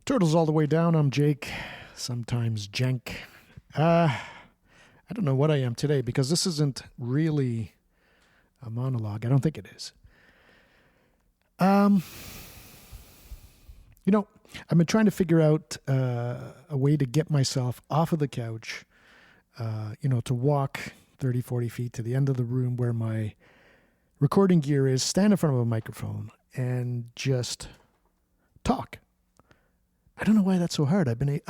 Turtles all the way down. I'm Jake, sometimes Jenk. I don't know what I am today because this isn't really a monologue. I don't think it is. Um, I've been trying to figure out a way to get myself off of the couch, to walk 30, 40 feet to the end of the room where my recording gear is, stand in front of a microphone, and just talk. I don't know why that's so hard. I've been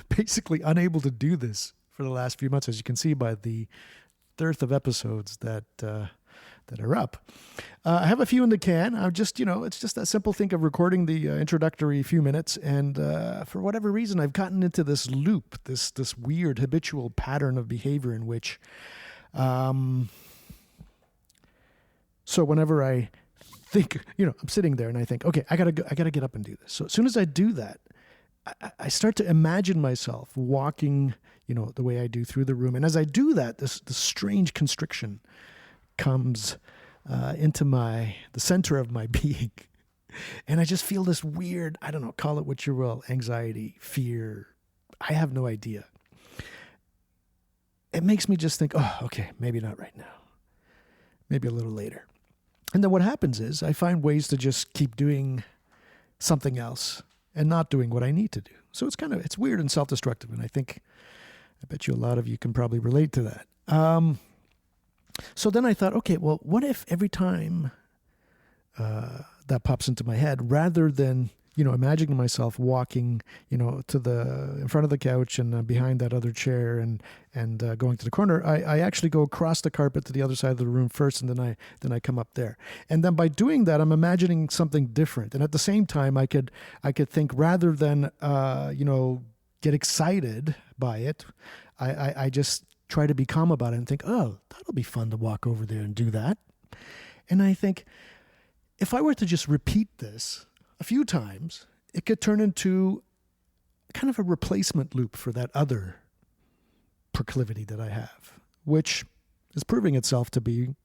basically unable to do this for the last few months, as you can see by the dearth of episodes that are up. I have a few in the can. I'm just, it's just that simple thing of recording the introductory few minutes, and for whatever reason, I've gotten into this loop, this weird habitual pattern of behavior in which, so whenever I think, I'm sitting there and I think, okay, I gotta get up and do this. So as soon as I do that, I start to imagine myself walking, the way I do through the room. And as I do that, this strange constriction comes into the center of my being. And I just feel this weird, I don't know, call it what you will, anxiety, fear. I have no idea. It makes me just think, oh, okay, maybe not right now. Maybe a little later. And then what happens is I find ways to just keep doing something else and not doing what I need to do. So it's weird and self-destructive. And I bet you a lot of you can probably relate to that. So then I thought, okay, well, what if every time that pops into my head, rather than, imagining myself walking, to in front of the couch and behind that other chair and going to the corner, I actually go across the carpet to the other side of the room first, and then I come up there. And then by doing that, I'm imagining something different. And at the same time, I could think, rather than get excited by it, I just try to be calm about it and think, oh, that'll be fun to walk over there and do that. And I think, if I were to just repeat this a few times, it could turn into kind of a replacement loop for that other proclivity that I have, which is proving itself to be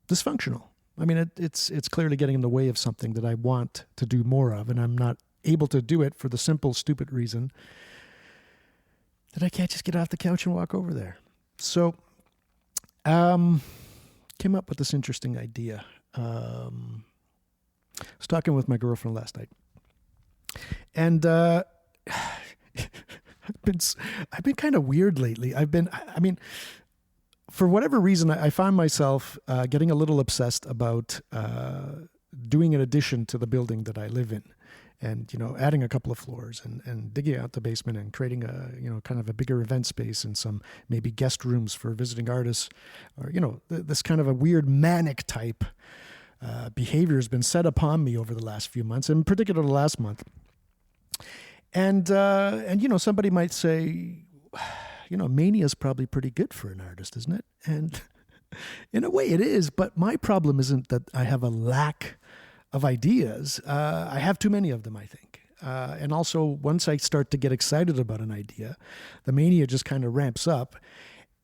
dysfunctional. I mean, it's clearly getting in the way of something that I want to do more of, and I'm not able to do it for the simple, stupid reason that I can't just get off the couch and walk over there. So, came up with this interesting idea. I was talking with my girlfriend last night, and I've been kind of weird lately. For whatever reason, I find myself getting a little obsessed about doing an addition to the building that I live in, and adding a couple of floors and digging out the basement and creating a kind of a bigger event space and some maybe guest rooms for visiting artists, or this kind of a weird manic type behavior has been set upon me over the last few months, in particular the last month. And somebody might say, mania is probably pretty good for an artist, isn't it? And in a way it is, but my problem isn't that I have a lack of ideas. I have too many of them, I think. And also, once I start to get excited about an idea, the mania just kind of ramps up.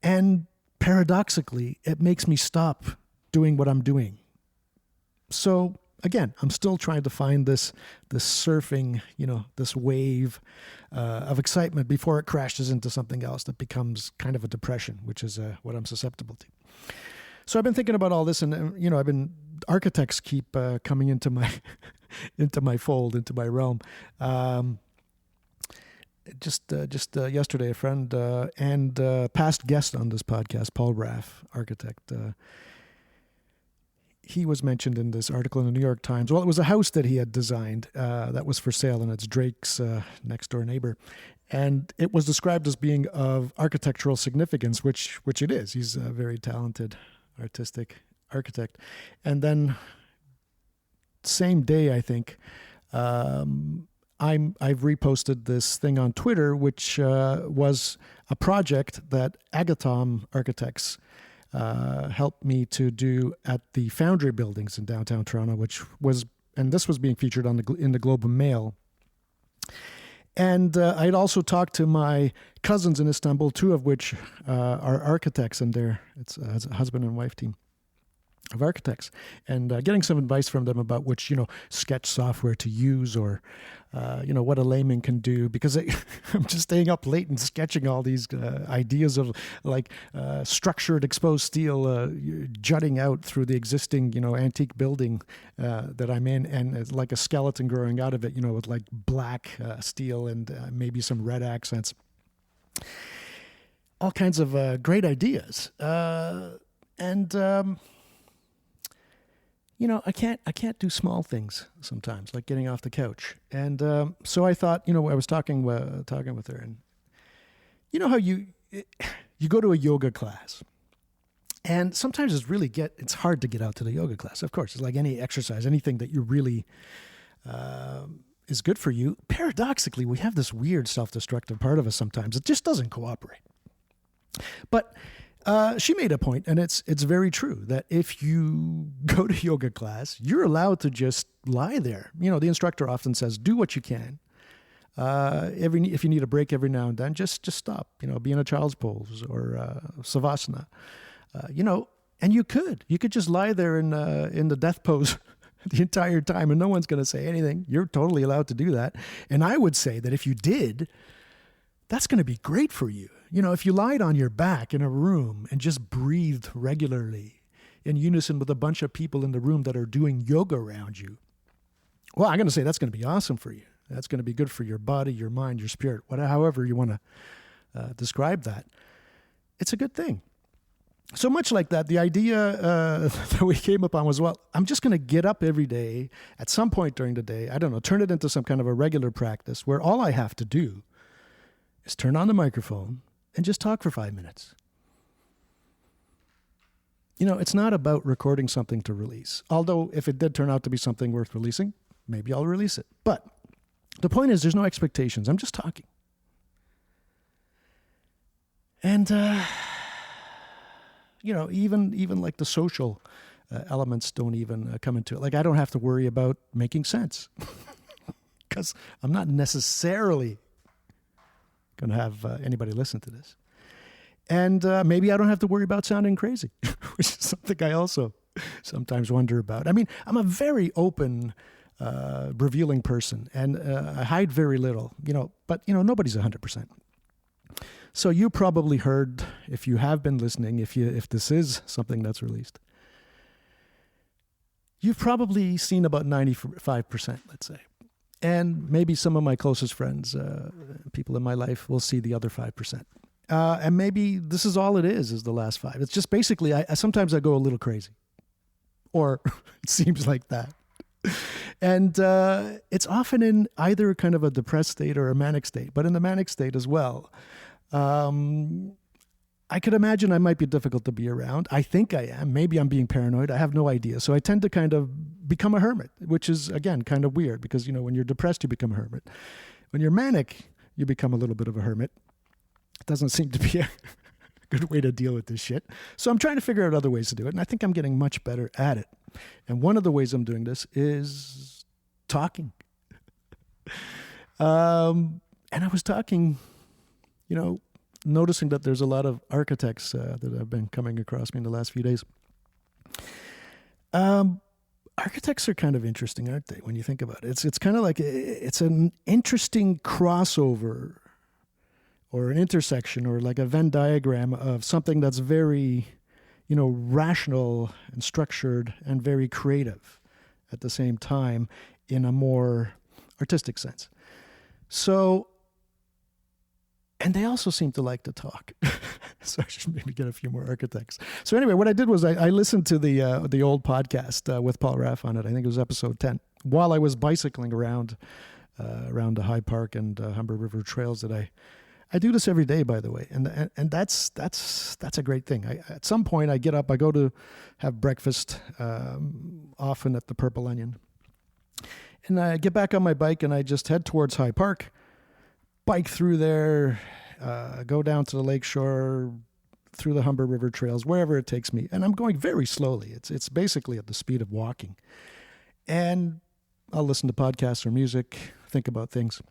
And paradoxically, it makes me stop doing what I'm doing. So again, I'm still trying to find this surfing, this wave of excitement before it crashes into something else that becomes kind of a depression, which is what I'm susceptible to. So I've been thinking about all this, and architects keep coming into my into my fold, into my realm. Just yesterday, a friend and past guest on this podcast, Paul Raff, architect. He was mentioned in this article in the New York Times. Well, it was a house that he had designed that was for sale, and it's Drake's next door neighbor. And it was described as being of architectural significance, which it is. He's a very talented, artistic architect. And then same day, I think, I've reposted this thing on Twitter, which was a project that Agathon Architects helped me to do at the Foundry buildings in downtown Toronto, and this was being featured in the Globe and Mail. And I'd also talked to my cousins in Istanbul, two of which are architects, and it's a husband and wife team. of architects, and getting some advice from them about which, sketch software to use, or what a layman can do, because I'm just staying up late and sketching all these ideas of like structured exposed steel jutting out through the existing antique building that I'm in, and like a skeleton growing out of it, with like black steel and maybe some red accents. All kinds of great ideas, and I can't do small things sometimes, like getting off the couch. And so I thought, I was talking with her, and how you go to a yoga class, and sometimes it's hard to get out to the yoga class. Of course, it's like any exercise, anything that you really is good for you. Paradoxically, we have this weird self-destructive part of us sometimes. It just doesn't cooperate. But she made a point, and it's very true, that if you go to yoga class, you're allowed to just lie there. The instructor often says, do what you can. If you need a break every now and then, just stop. Be in a child's pose or savasana. And you could just lie there in the death pose the entire time, and no one's going to say anything. You're totally allowed to do that. And I would say that if you did, that's going to be great for you. If you lied on your back in a room and just breathed regularly in unison with a bunch of people in the room that are doing yoga around you, well, I'm going to say that's going to be awesome for you. That's going to be good for your body, your mind, your spirit, however you want to describe that. It's a good thing. So much like that, the idea that we came upon was, well, I'm just going to get up every day at some point during the day, I don't know, turn it into some kind of a regular practice where all I have to do is turn on the microphone and just talk for 5 minutes. It's not about recording something to release. Although if it did turn out to be something worth releasing, maybe I'll release it. But the point is, there's no expectations. I'm just talking. And, even like the social elements don't even come into it. Like, I don't have to worry about making sense because I'm not necessarily going to have anybody listen to this. And maybe I don't have to worry about sounding crazy, which is something I also sometimes wonder about. I mean, I'm a very open, revealing person, and I hide very little, but nobody's 100%. So you probably heard, if you have been listening, if this is something that's released, you've probably seen about 95%, let's say. And maybe some of my closest friends, people in my life, will see the other 5%. And maybe this is all it is the last 5. It's just basically, sometimes I go a little crazy. Or it seems like that. And it's often in either kind of a depressed state or a manic state. But in the manic state as well, I could imagine I might be difficult to be around. I think I am. Maybe I'm being paranoid. I have no idea. So I tend to kind of become a hermit, which is, again, kind of weird because, when you're depressed, you become a hermit. When you're manic, you become a little bit of a hermit. It doesn't seem to be a good way to deal with this shit. So I'm trying to figure out other ways to do it, and I think I'm getting much better at it. And one of the ways I'm doing this is talking. And I was talking, noticing that there's a lot of architects that have been coming across me in the last few days. Architects are kind of interesting, aren't they, when you think about it? It's kind of like, it's an interesting crossover or an intersection or like a Venn diagram of something that's very, rational and structured and very creative at the same time in a more artistic sense. So, and they also seem to like to talk. So I should maybe get a few more architects. So anyway, what I did was I listened to the old podcast with Paul Raff on it. I think it was episode 10, while I was bicycling around the High Park and Humber River trails that I do this every day, by the way. And that's a great thing. At some point I get up, I go to have breakfast, often at the Purple Onion. And I get back on my bike and I just head towards High Park, bike through there, go down to the lakeshore, through the Humber River trails, wherever it takes me. And I'm going very slowly. It's basically at the speed of walking. And I'll listen to podcasts or music, think about things.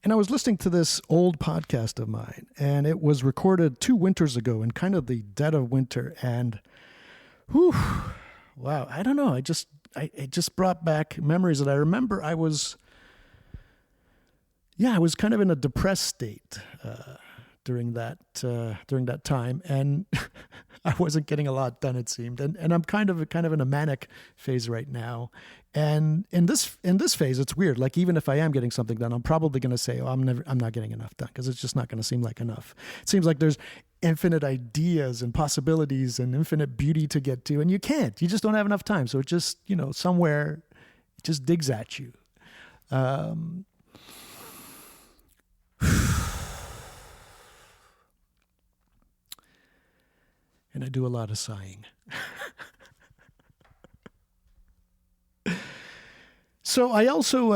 And I was listening to this old podcast of mine, and it was recorded 2 winters ago in kind of the dead of winter. And Whew. Wow. I don't know. It just brought back memories that I remember. I was kind of in a depressed state during that time, and I wasn't getting a lot done, it seemed. And I'm kind of in a manic phase right now. And in this phase, it's weird. Like, even if I am getting something done, I'm probably going to say, I'm not getting enough done, because it's just not going to seem like enough. It seems like there's infinite ideas and possibilities and infinite beauty to get to, and you just don't have enough time. So it just, somewhere it just digs at you. And I do a lot of sighing. So I also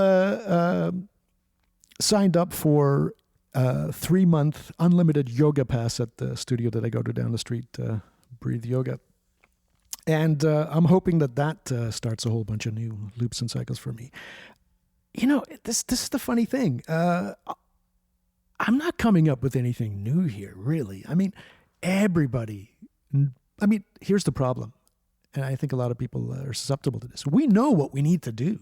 signed up for a 3-month unlimited yoga pass at the studio that I go to down the street, Breathe Yoga. And I'm hoping that starts a whole bunch of new loops and cycles for me. This is the funny thing. I'm not coming up with anything new here, really. I mean, here's the problem. And I think a lot of people are susceptible to this. We know what we need to do.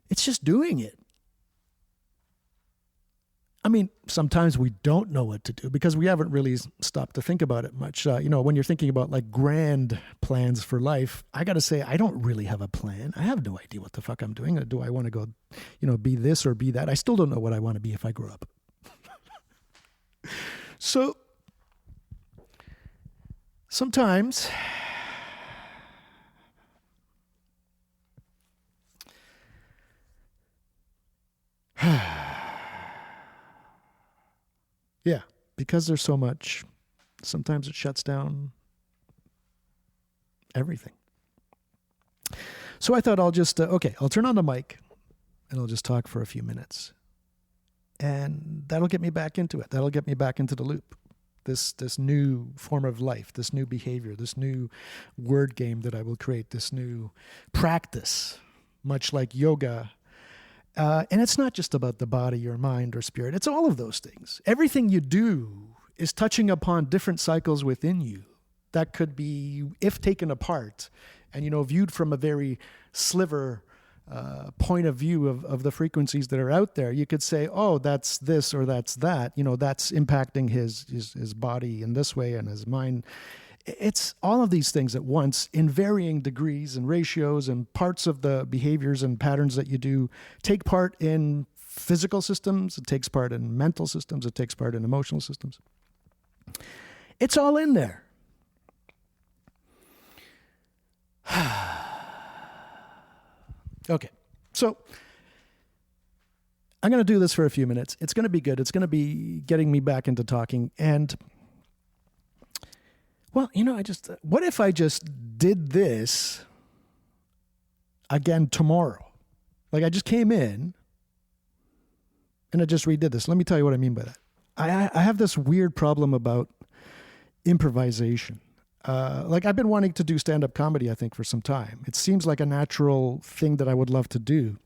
It's just doing it. I mean, sometimes we don't know what to do because we haven't really stopped to think about it much. When you're thinking about like grand plans for life, I got to say, I don't really have a plan. I have no idea what the fuck I'm doing. Do I want to go, be this or be that? I still don't know what I want to be if I grow up. So sometimes yeah, because there's so much, sometimes it shuts down everything. So I thought I'll just, I'll turn on the mic and I'll just talk for a few minutes. And that'll get me back into it. That'll get me back into the loop. This new form of life, this new behavior, this new word game that I will create, this new practice, much like yoga. And it's not just about the body or mind or spirit. It's all of those things. Everything you do is touching upon different cycles within you. That could be, if taken apart and, viewed from a very sliver point of view of the frequencies that are out there, you could say, oh, that's this or that's that. That's impacting his body in this way and his mind. It's all of these things at once in varying degrees and ratios, and parts of the behaviors and patterns that you do take part in physical systems. It takes part in mental systems. It takes part in emotional systems. It's all in there. Okay, so I'm going to do this for a few minutes. It's going to be good. It's going to be getting me back into talking. And well, what if I just did this again tomorrow? Like, I just came in and I just redid this. Let me tell you what I mean by that. I have this weird problem about improvisation. I've been wanting to do stand-up comedy, I think, for some time. It seems like a natural thing that I would love to do.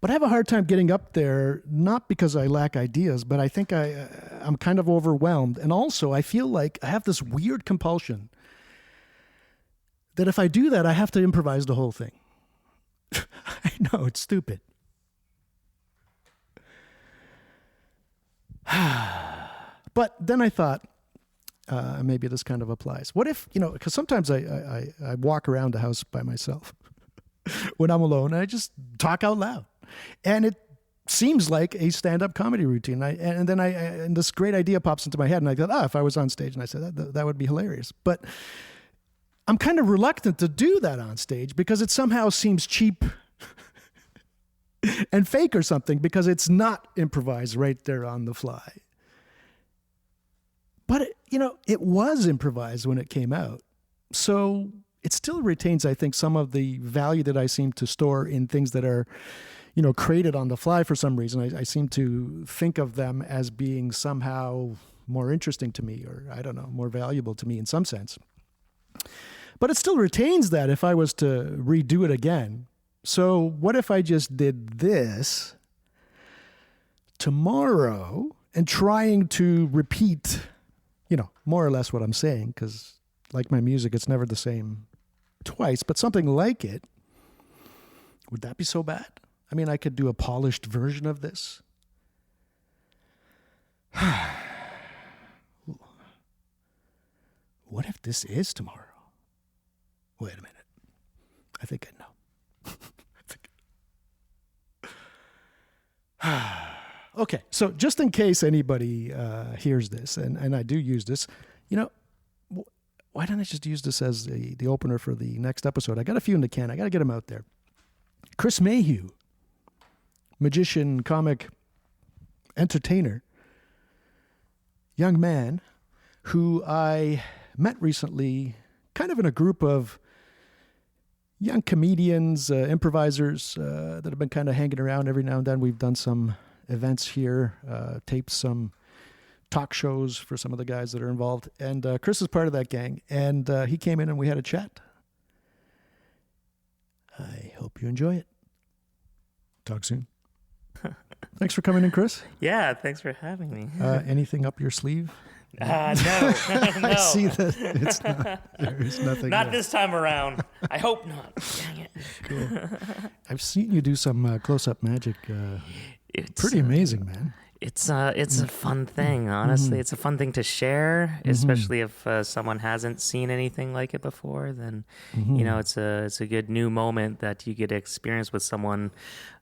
But I have a hard time getting up there, not because I lack ideas, but I think I'm kind of overwhelmed. And also, I feel like I have this weird compulsion that if I do that, I have to improvise the whole thing. I know, it's stupid. But then I thought, maybe this kind of applies. What if, because sometimes I walk around the house by myself when I'm alone, and I just talk out loud. And it seems like a stand-up comedy routine. And then this great idea pops into my head, and I thought, if I was on stage, and I said, that would be hilarious. But I'm kind of reluctant to do that on stage because it somehow seems cheap and fake or something, because it's not improvised right there on the fly. But, it was improvised when it came out. So it still retains, I think, some of the value that I seem to store in things that are, created on the fly for some reason. I seem to think of them as being somehow more interesting to me, or I don't know, more valuable to me in some sense. But it still retains that if I was to redo it again. So what if I just did this tomorrow and trying to repeat, more or less what I'm saying, because like my music, it's never the same twice, but something like it, would that be so bad? I mean, I could do a polished version of this. What if this is tomorrow? Wait a minute. I think I know. Okay, so just in case anybody hears this, and I do use this, why don't I just use this as the opener for the next episode? I got a few in the can. I got to get them out there. Chris Mayhew, magician, comic, entertainer, young man who I met recently kind of in a group of young comedians, improvisers that have been kind of hanging around every now and then. We've done some events here, taped some talk shows for some of the guys that are involved. And Chris is part of that gang. And he came in and we had a chat. I hope you enjoy it. Talk soon. Thanks for coming in, Chris. Yeah, thanks for having me. Anything up your sleeve? No. I see that it's not. There is nothing. Not this time around. I hope not. Dang it. Cool. I've seen you do some close-up magic. It's pretty amazing, man. It's a fun thing, honestly. Mm-hmm. It's a fun thing to share, especially if someone hasn't seen anything like it before. Then, it's a good new moment that you get to experience with someone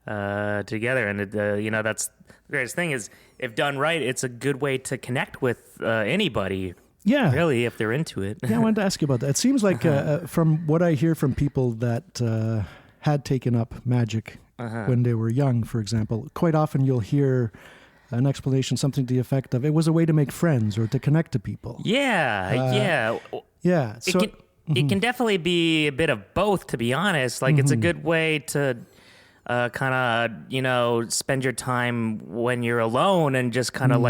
together. And that's the greatest thing is, if done right, it's a good way to connect with anybody. Yeah, really, if they're into it. Yeah, I wanted to ask you about that. It seems like from what I hear from people that had taken up magic when they were young, for example, quite often you'll hear an explanation, something to the effect of, it was a way to make friends or to connect to people. Yeah. So it can definitely be a bit of both, to be honest. Like, it's a good way to kind of, spend your time when you're alone and just kind of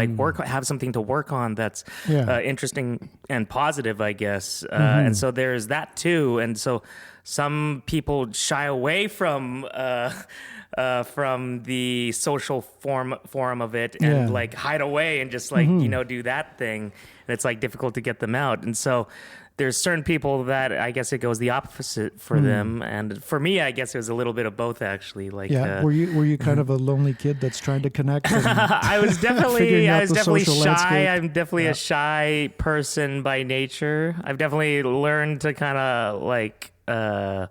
have something to work on that's interesting and positive, I guess. And so there's that too. And so some people shy away from the social forum of it and hide away and just do that thing. And it's difficult to get them out. And so there's certain people that I guess it goes the opposite for them, and for me, I guess it was a little bit of both, actually. Were you kind of a lonely kid that's trying to connect? I was definitely shy. Landscape? I'm definitely a shy person by nature. I've definitely learned to kind of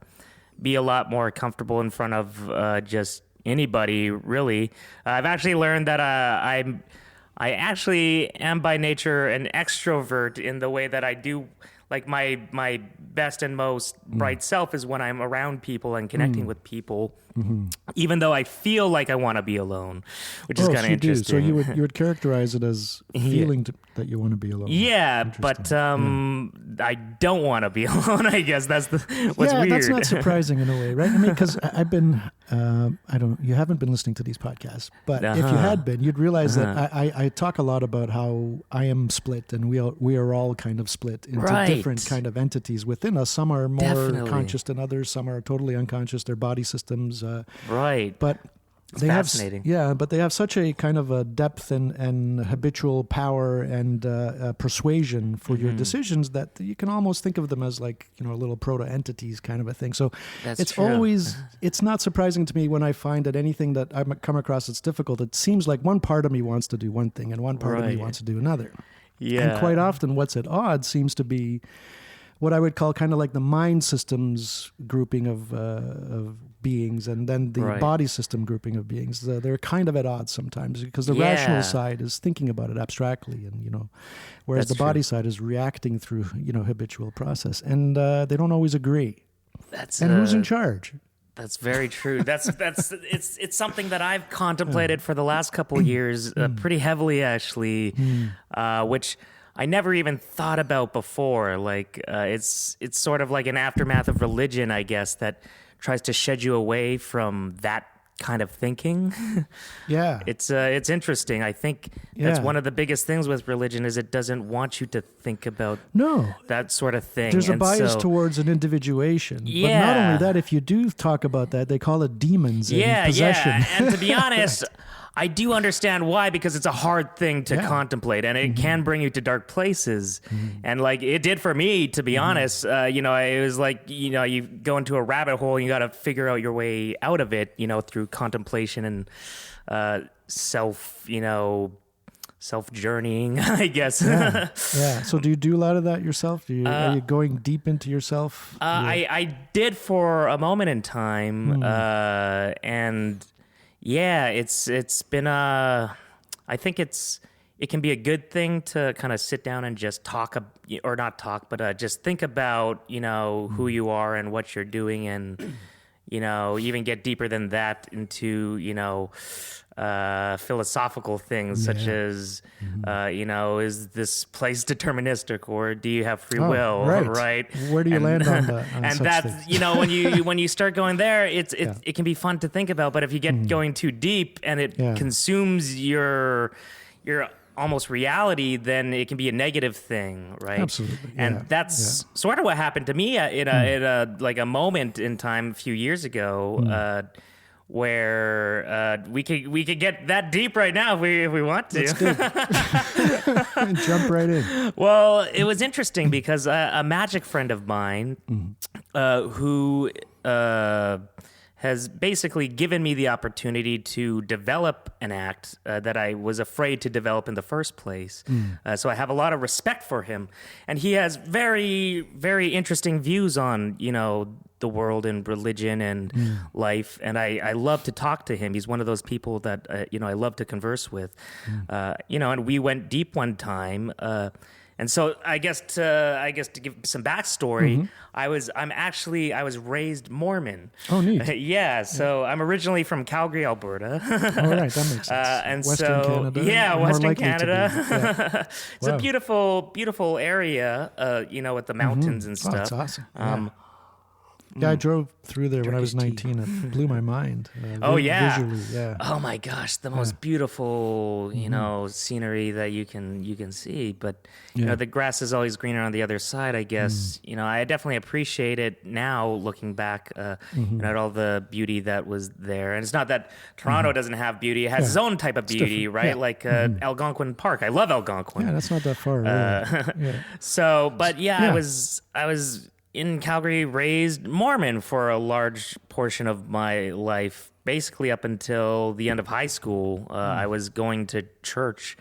be a lot more comfortable in front of just anybody, really. I've actually learned that I actually am by nature an extrovert in the way that I do. Like, my best and most bright self is when I'm around people and connecting with people, even though I feel like I want to be alone, which is kind of interesting. So you would characterize it as feeling that you want to be alone. Yeah, but I don't want to be alone. I guess that's what's weird. That's not surprising in a way, right? I mean, because I've been, you haven't been listening to these podcasts, but if you had been, you'd realize that I talk a lot about how I am split, and we are all kind of split into different kind of entities within us. Some are more conscious than others. Some are totally unconscious. Their body systems, but it's fascinating. But they have such a kind of a depth and habitual power and persuasion for your decisions that you can almost think of them as little proto-entities kind of a thing. So it's always, it's not surprising to me when I find that anything that I come across that's difficult, it seems like one part of me wants to do one thing and one part of me wants to do another. Yeah. And quite often what's at odds seems to be what I would call kind of like the mind systems grouping of beings, and then the body system grouping of beings. They're kind of at odds sometimes, because the rational side is thinking about it abstractly, and whereas the body side is reacting through habitual process, and they don't always agree. Who's in charge? That's very true. It's something that I've contemplated for the last couple of years, pretty heavily, actually, which I never even thought about before. It's sort of like an aftermath of religion, I guess, that tries to shed you away from that kind of thinking. Yeah. It's interesting. I think that's one of the biggest things with religion is it doesn't want you to think about that sort of thing. There's a bias towards an individuation. Yeah. But not only that, if you do talk about that, they call it demons and possession. Yeah. And to be honest, I do understand why, because it's a hard thing to contemplate, and it can bring you to dark places. And like it did for me, to be honest. You know, it was like, you know, you go into a rabbit hole and you got to figure out your way out of it, you know, through contemplation and self-journeying, I guess. Yeah. So do you do a lot of that yourself? Are you going deep into yourself? I did for a moment in time, and yeah, it's been I think it can be a good thing to kind of sit down and just talk, or not talk, but just think about, you know, who you are and what you're doing, and you know, even get deeper than that into, you know, philosophical things such as, you know, is this place deterministic, or do you have free will? Right. Where do you land on that? And that's, you know, when you start going there, it can be fun to think about. But if you get going too deep and it consumes your almost reality, then it can be a negative thing, right? Absolutely. And that's sort of what happened to me in a like a moment in time a few years ago, where we could get that deep right now if we want to. Let's do. Jump right in. Well, it was interesting because a magic friend of mine who has basically given me the opportunity to develop an act that I was afraid to develop in the first place. So I have a lot of respect for him. And he has very, very interesting views on, you know, the world and religion and life. And I love to talk to him. He's one of those people that, you know, I love to converse with. You know, and we went deep one time. And so I guess to give some backstory, I was raised Mormon. Oh, neat. Yeah, so I'm originally from Calgary, Alberta. All right, that makes sense. And Western so, Canada. yeah, more Western likely to be. Canada. Yeah. It's a beautiful area, you know, with the mountains and stuff. Oh, that's awesome. Yeah, I drove through there when I was 19. It blew my mind. Visually, yeah. Oh my gosh, the most beautiful, you know, scenery that you can see. But you know, the grass is always greener on the other side, I guess. You know, I definitely appreciate it now, looking back, you know, at all the beauty that was there. And it's not that Toronto doesn't have beauty; it has its own type of beauty, right? Yeah. Like Algonquin Park. I love Algonquin. Yeah, that's not that far away. So, but I was in Calgary, raised Mormon for a large portion of my life, basically up until the end of high school. I was going to church,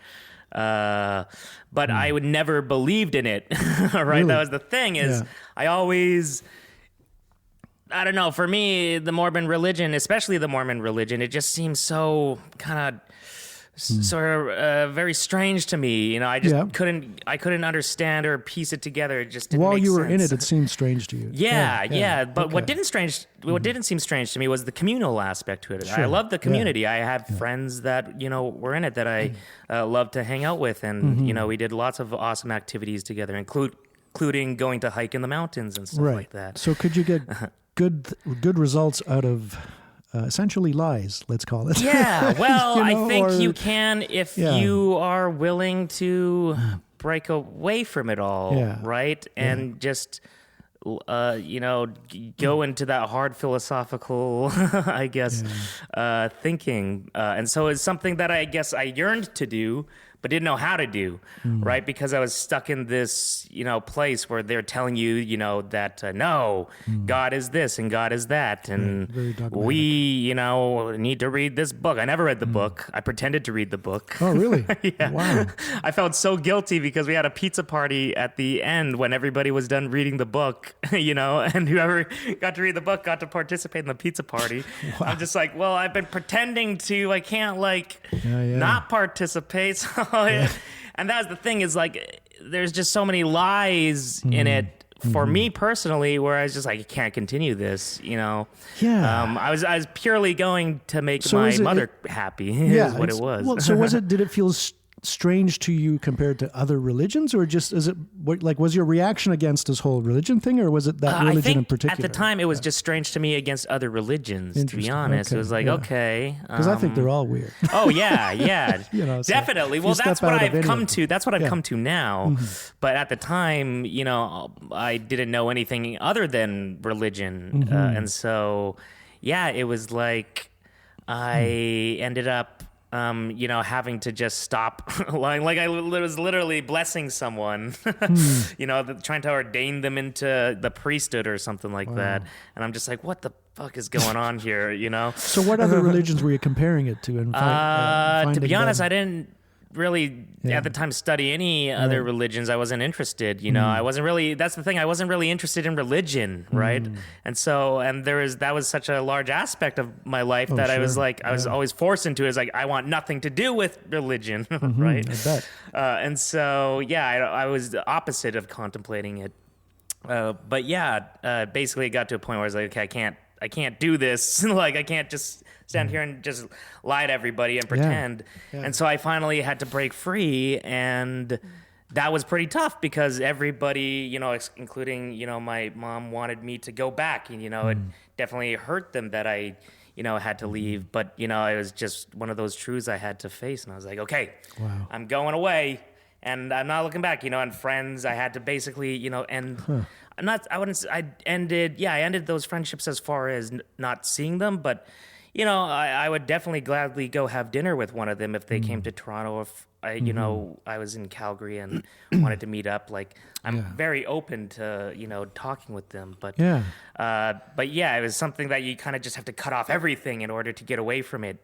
but I would never believed in it. Right? Really? That was the thing. I always, I don't know. For me, the Mormon religion, especially the Mormon religion, it just seems so kind of sort of very strange to me. You know, I just couldn't understand or piece it together. It just didn't While make you were sense. in it, it seemed strange to you. Yeah. But Okay. what didn't seem strange to me was the communal aspect to it. Sure. I love the community. I have friends that, you know, were in it that I love to hang out with, and you know, we did lots of awesome activities together, including going to hike in the mountains and stuff like that. So could you get good results out of essentially lies, let's call it? Yeah, well, You know, I think you can if Yeah. you are willing to break away from it all, right? And just, you know, go into that hard philosophical, I guess, thinking. And so it's something that I guess I yearned to do, but didn't know how to do, right? Because I was stuck in this, you know, place where they're telling you, you know, that no, God is this and God is that, and very dogmatic. we, you know, need to read this book. I never read the book. I pretended to read the book. Oh, really? Yeah. Wow. I felt so guilty because we had a pizza party at the end when everybody was done reading the book, you know, and whoever got to read the book got to participate in the pizza party. Wow. I'm just like, well, I've been pretending to, I can't like not participate. So and that's the thing, is like, there's just so many lies in it for me personally, where I was just like, I can't continue this, you know. Yeah. I was purely going to make my mother happy. Is what it was. Well, so did it feel strange to you compared to other religions, or just was your reaction against this whole religion thing, or was it that religion I think in particular? At the time, it was just strange to me against other religions, to be honest. Okay. It was like, okay. Because I think they're all weird. Oh, yeah. You know, so definitely. if Well, you step that's what out of I've any come of to. That's what I've come to now. But at the time, you know, I didn't know anything other than religion. And so, yeah, it was like I ended up having to just stop like I was literally blessing someone, trying to ordain them into the priesthood or something like that. And I'm just like, what the fuck is going on here, So what other religions were you comparing it to? And to be honest, I didn't really at the time study any other religions. I wasn't interested, I wasn't really, that's the thing, I wasn't really interested in religion, right? And so, that was such a large aspect of my life that I was like, I was always forced into it. It's like, I want nothing to do with religion, right? I bet. And so, I was the opposite of contemplating it. Basically it got to a point where I was like, okay, I can't do this. Like, I can't just stand here and just lie to everybody and pretend. Yeah. And so I finally had to break free, and that was pretty tough because everybody, including, my mom wanted me to go back, and, it definitely hurt them that I, had to leave. But, it was just one of those truths I had to face. And I was like, okay, I'm going away and I'm not looking back, and friends, I had to basically, end. I ended those friendships as far as not seeing them, but I would definitely gladly go have dinner with one of them if they came to Toronto. If I was in Calgary and wanted to meet up, like I'm very open to talking with them. But it was something that you kind of just have to cut off everything in order to get away from it.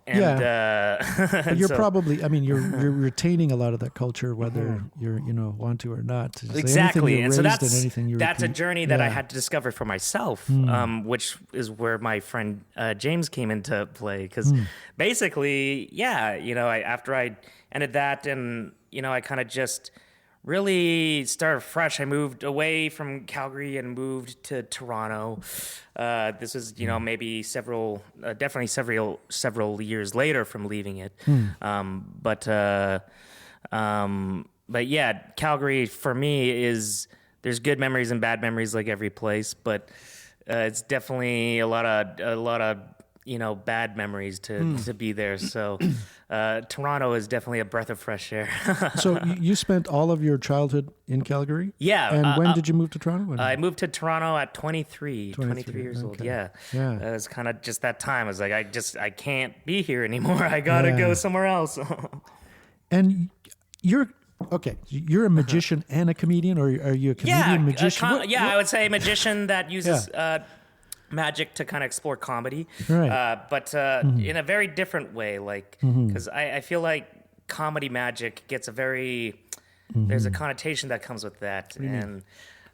And, but you're probably, you're retaining a lot of that culture, whether you're, want to or not. Exactly. And so that's a journey that I had to discover for myself, which is where my friend James came into play. Because basically, after I ended that and, I kind of just really started fresh. I moved away from Calgary and moved to Toronto. This was, maybe definitely several years later from leaving it. But Calgary for me there's good memories and bad memories like every place, but it's definitely a lot of bad memories to be there. So Toronto is definitely a breath of fresh air. So you spent all of your childhood in Calgary? Yeah. And when did you move to Toronto? I moved to Toronto at 23 years old. Yeah. It was kind of just that time. I was like, I can't be here anymore. I got to go somewhere else. And you're a magician and a comedian, or are you a comedian magician? I would say a magician that uses magic to kind of explore comedy, right. But in a very different way, like, because I feel like comedy magic gets a very, there's a connotation that comes with that. And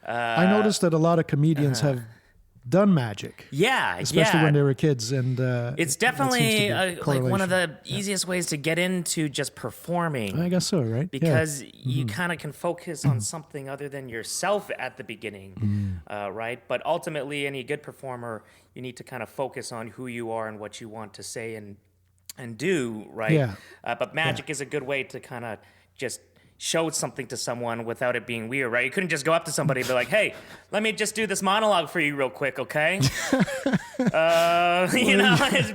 I noticed that a lot of comedians have done magic. Especially when they were kids. And it's definitely like one of the easiest ways to get into just performing. I guess so, right? Because you kind of can focus on something other than yourself at the beginning, right? But ultimately, any good performer, you need to kind of focus on who you are and what you want to say and do, right? Yeah. But magic is a good way to kind of just show something to someone without it being weird, right? You couldn't just go up to somebody and be like, hey, let me just do this monologue for you real quick, okay? It'd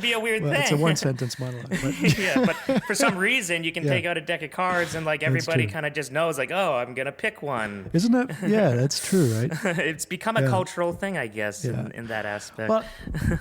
be a weird thing. It's a one-sentence monologue. But. But for some reason, you can take out a deck of cards and like everybody kind of just knows like, oh, I'm going to pick one. Isn't that? Yeah, that's true, right? It's become a cultural thing, I guess, in that aspect. Well,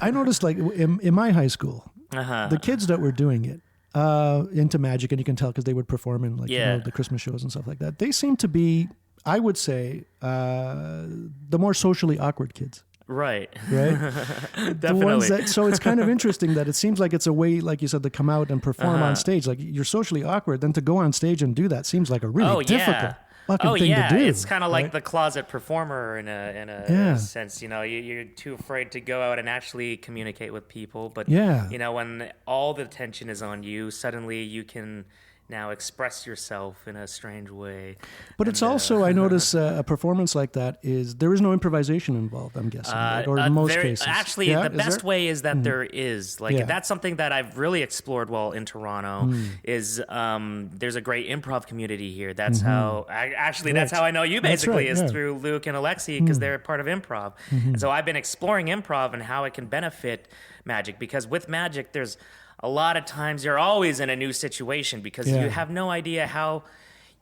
I noticed like in my high school, the kids that were doing it, into magic, and you can tell because they would perform in the Christmas shows and stuff like that. They seem to be, I would say, the more socially awkward kids. Right. Definitely. So it's kind of interesting that it seems like it's a way, like you said, to come out and perform on stage. Like you're socially awkward, then to go on stage and do that seems like a really difficult fucking thing to do. It's kind of like the closet performer in a sense. You're too afraid to go out and actually communicate with people. But when all the attention is on you, suddenly you can now express yourself in a strange way. But it's also, I notice a performance like that there is no improvisation involved, I'm guessing, right? Or in most cases. Actually, the best way is that there is. Like, that's something that I've really explored while in Toronto is there's a great improv community here. That's how, that's how I know you basically is through Luke and Alexi because they're part of improv. And so I've been exploring improv and how it can benefit magic because with magic, there's a lot of times you're always in a new situation because you have no idea how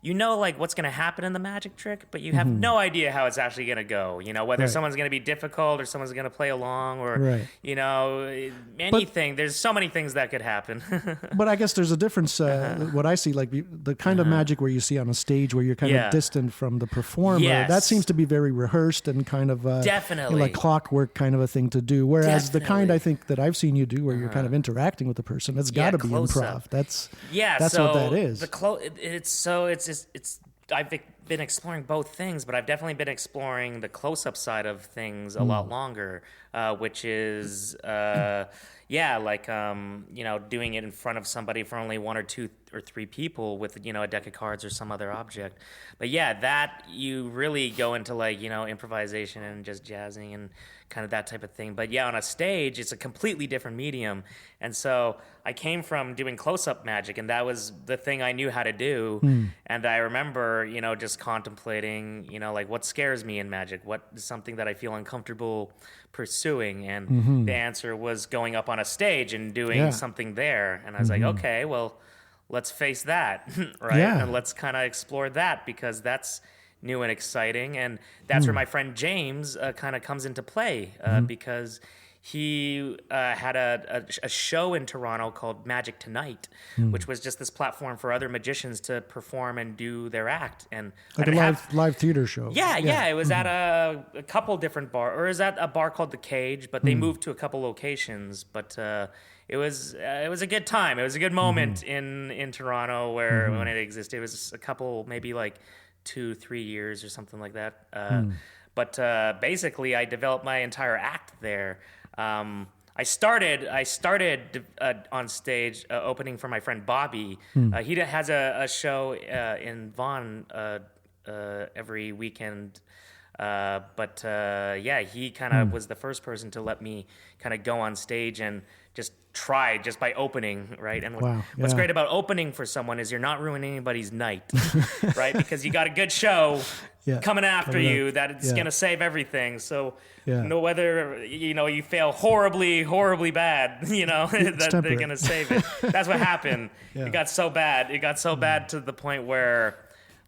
you know, like what's going to happen in the magic trick, but you have no idea how it's actually going to go. You know, whether Right. someone's going to be difficult or someone's going to play along or, Right. you know, anything. There's so many things that could happen. But I guess there's a difference. What I see, like the kind of magic where you see on a stage where you're kind Yeah. of distant from the performer, Yes. that seems to be very rehearsed and kind of Definitely. like clockwork kind of a thing to do. Whereas the kind Definitely. I think that I've seen you do, where you're kind of interacting with the person, that's got to be close improv. up. That's So what that is. it's I've been exploring both things, but I've definitely been exploring the close-up side of things a lot longer, which is you know, doing it in front of somebody for only 1 or 2 or 3 people with, you know, a deck of cards or some other object. But yeah, that you really go into like, you know, improvisation and just jazzing and kind of that type of thing. But yeah, on a stage, it's a completely different medium. And so I came from doing close-up magic, and that was the thing I knew how to do. And I remember, you know, just contemplating, you know, like what scares me in magic? What is something that I feel uncomfortable pursuing? And the answer was going up on a stage and doing something there. And I was like, okay, well, let's face that, right? Yeah. And let's kind of explore that, because that's new and exciting. And that's where my friend James kind of comes into play, because he had a show in Toronto called Magic Tonight, which was just this platform for other magicians to perform and do their act. And Like a live theater show. yeah, it was at a couple different bars, or is at a bar called The Cage, but they moved to a couple locations. But it was a good time. It was a good moment in Toronto where when it existed. It was a couple, maybe like 2-3 years or something like that. But basically, I developed my entire act there. I started on stage opening for my friend Bobby. He has a show in Vaughan every weekend. He kind of was the first person to let me kind of go on stage and just try just by opening, right? And what's great about opening for someone is you're not ruining anybody's night, right? Because you got a good show coming after you that it's going to save everything. So no, whether, you know, you fail horribly, horribly bad, you know, that they're going to save it. That's what happened. It got so bad. It got so bad to the point where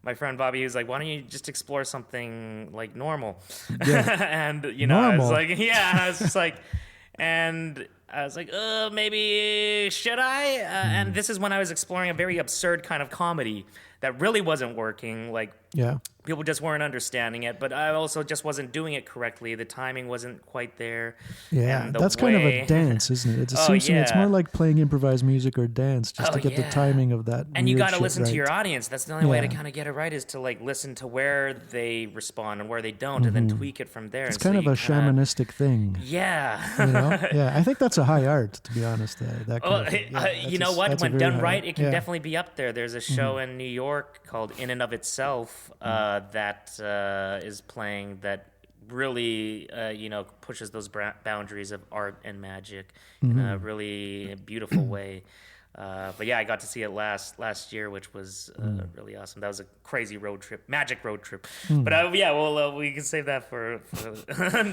my friend Bobby was like, why don't you just explore something like normal? And, you know, I was like, and I was just like, and I was like, maybe should I? And this is when I was exploring a very absurd kind of comedy that really wasn't working. Like, people just weren't understanding it, but I also just wasn't doing it correctly. The timing wasn't quite there. Yeah, that's kind of a dance, isn't it? It seems to me it's more like playing improvised music or dance, just to get the timing of that. And you got to listen right. to your audience. That's the only way to kind of get it right, is to like listen to where they respond and where they don't, and then tweak it from there. It's kind of a shamanistic thing. Yeah. You know? Yeah, I think that's a high art, to be honest. That kind of thing. You know what? When done right, it can yeah. definitely be up there. There's a show in New York called In and of Itself that is playing that really, pushes those boundaries of art and magic in a really beautiful way. But yeah, I got to see it last year, which was really awesome. That was a crazy magic road trip. But we can save that for a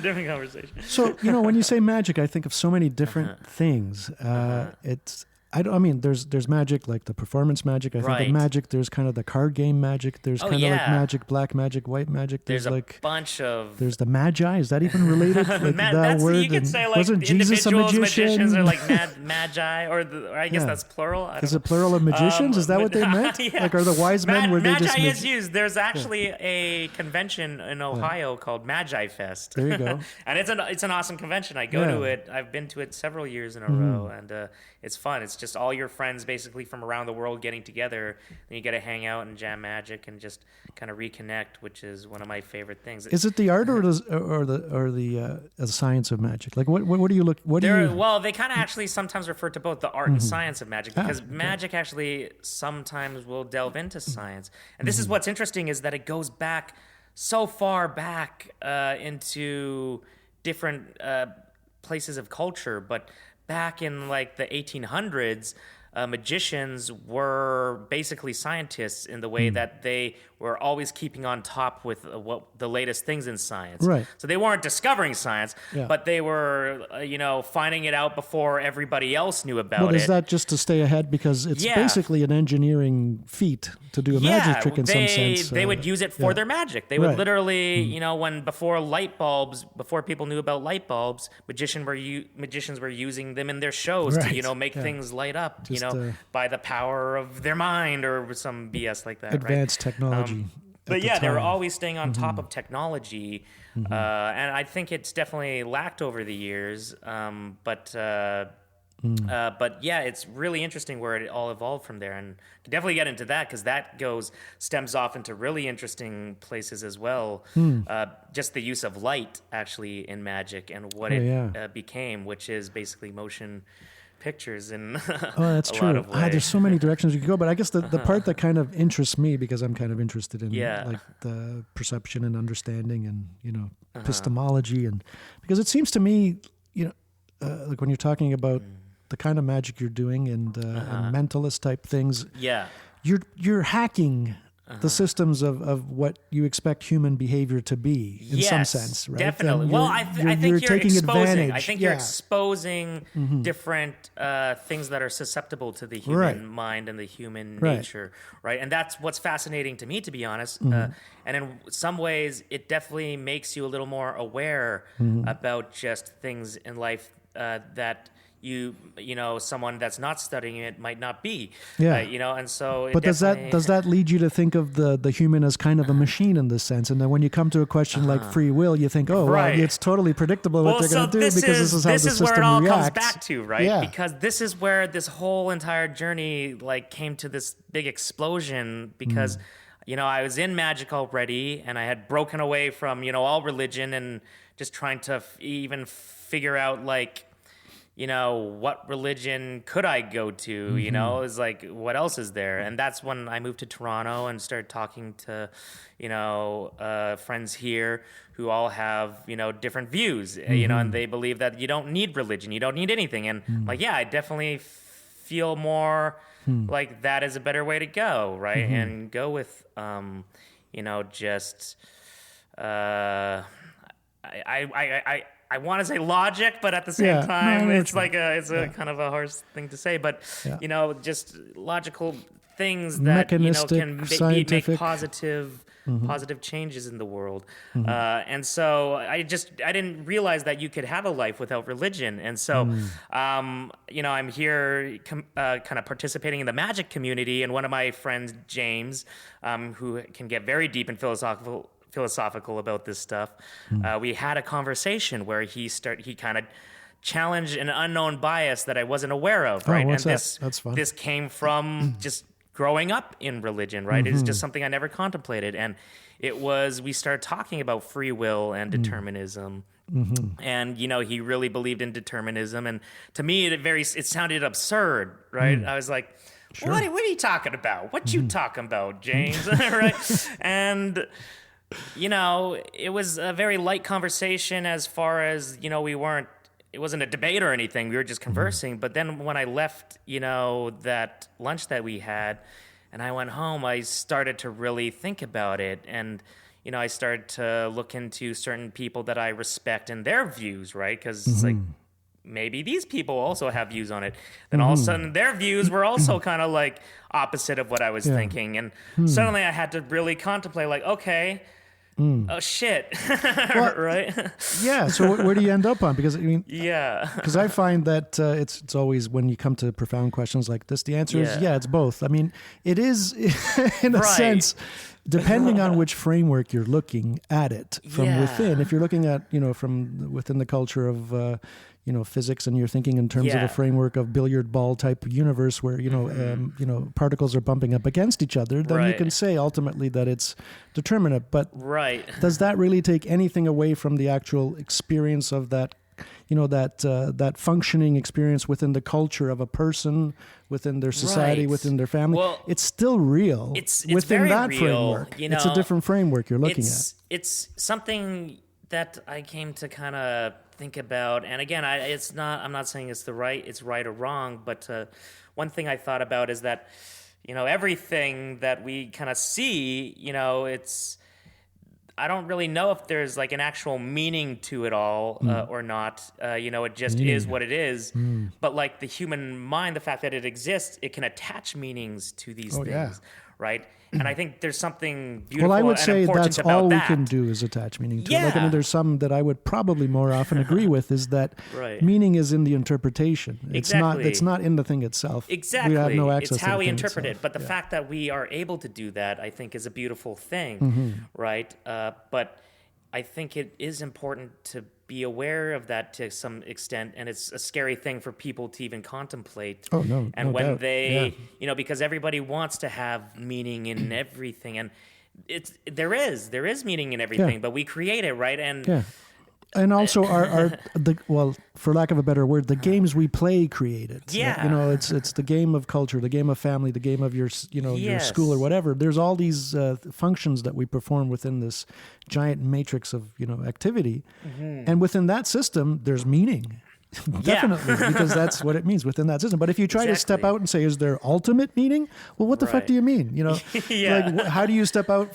different conversation. So, when you say magic, I think of so many different things. There's magic, like the performance magic. I think of magic. There's kind of the card game magic. There's kind of like magic, black magic, white magic. There's like a bunch of. There's the magi. Is that even related? Like that word. You could say like wasn't Jesus a magician? Magicians are like magi, or I guess that's plural. Is it plural of magicians? Is that what they meant? Like, are the wise men? Were they just magi is used? There's actually a convention in Ohio called Magi Fest. There you go. And it's an awesome convention. I go to it. I've been to it several years in a row, and it's fun. It's just all your friends basically from around the world getting together, and you get to hang out and jam magic and just kind of reconnect, which is one of my favorite things. Is it the art or the science of magic? Like what do you look? Well, they kind of actually sometimes refer to both the art and science of magic, because magic actually sometimes will delve into science. And this is what's interesting, is that it goes back so far back into different places of culture, but back in like the 1800s, magicians were basically scientists in the way that they were always keeping on top with what the latest things in science. Right. So they weren't discovering science, but they were, finding it out before everybody else knew about it. Well, is that just to stay ahead? Because it's basically an engineering feat to do a magic trick in some sense. They would use it for their magic. They would literally, before people knew about light bulbs, magicians were using them in their shows to, make things light up, by the power of their mind or some BS like that. Advanced technology. But they were always staying on top of technology, and I think it's definitely lacked over the years. But it's really interesting where it all evolved from there, and can definitely get into that because that stems off into really interesting places as well. Just the use of light actually in magic and what it became, which is basically motion pictures in that's true. lot of ways. There's so many directions you could go, but I guess the part that kind of interests me, because I'm kind of interested in like the perception and understanding and epistemology, and because it seems to me like when you're talking about the kind of magic you're doing and mentalist type things, you're hacking the systems of what you expect human behavior to be in some sense, right? Definitely. Well, I think you're taking exposing. advantage. I think you're exposing different things that are susceptible to the human mind and the human nature, right? And that's what's fascinating to me, to be honest. And in some ways, it definitely makes you a little more aware about just things in life that someone that's not studying it might not be, and so. But does that lead you to think of the human as kind of a machine in this sense? And then when you come to a question like free will, you think, well, it's totally predictable what they're going to do because this is how the system reacts. This is where it all comes back to, right? Yeah. Because this is where this whole entire journey came to this big explosion because. I was in magic already, and I had broken away from all religion and just trying to even figure out what religion could I go to? It was what else is there? And that's when I moved to Toronto and started talking to, friends here who all have, different views, and they believe that you don't need religion, you don't need anything. And I definitely feel more like that is a better way to go, right? And go with, just, I want to say logic, but at the same time, it's a kind of a harsh thing to say. But just logical things that can make positive changes in the world. And so I didn't realize that you could have a life without religion. And so I'm here kind of participating in the magic community, and one of my friends, James, who can get very deep and philosophical about this stuff. We had a conversation where he kind of challenged an unknown bias that I wasn't aware of, right? What's and that? That's fun. This came from just growing up in religion, right? It's just something I never contemplated. And we started talking about free will and determinism. And, he really believed in determinism. And to me, it sounded absurd, right? I was like, sure. What are you talking about? What you talking about, James? Right? And it was a very light conversation as far as, it wasn't a debate or anything. We were just conversing. But then when I left, that lunch that we had and I went home, I started to really think about it. And, I started to look into certain people that I respect and their views, right? Because it's maybe these people also have views on it. Then all of a sudden their views were also kind of opposite of what I was thinking. And suddenly I had to really contemplate okay, oh shit, right? Yeah. So where do you end up on? Because because I find that it's always when you come to profound questions like this, the answer is it's both. I mean, it is in a sense, depending on which framework you're looking at it from within. If you're looking at from within the culture of physics, and you're thinking in terms of a framework of billiard ball type universe where, particles are bumping up against each other, then you can say ultimately that it's determinate. But does that really take anything away from the actual experience of that, that functioning experience within the culture of a person, within their society, within their family? Well, it's still real. It's within very that real, framework. It's a different framework you're looking at. It's something that I came to kind of think about, and again, I'm not saying it's right or wrong, but one thing I thought about is that, everything that we kind of see, I don't really know if there's like an actual meaning to it all or not. It just is what it is. But like the human mind, the fact that it exists, it can attach meanings to these things, right? And I think there's something beautiful Well, I would and say important that's about all that. we can do is attach meaning to it. Yeah. Like, I mean, there's some that I would probably more often agree with is that Right. meaning is in the interpretation. Exactly. It's not in the thing itself. Exactly. We have no access it's to how the we thing interpret itself. it. But the fact that we are able to do that, I think, is a beautiful thing, Mm-hmm. right? But I think it is important to be aware of that to some extent, and it's a scary thing for people to even contemplate. Oh, no, And no when doubt. they, because everybody wants to have meaning in everything, and there is meaning in everything, but we create it, right? And Yeah. And also for lack of a better word, the games we play create it. Yeah. It's the game of culture, the game of family, the game of your Yes. school or whatever. There's all these functions that we perform within this giant matrix of, activity. Mm-hmm. And within that system, there's meaning. Definitely, because that's what it means within that system. But if you try to step Exactly. out and say, is there ultimate meaning? Well, what the fuck Right. do you mean? Yeah. Like, how do you step out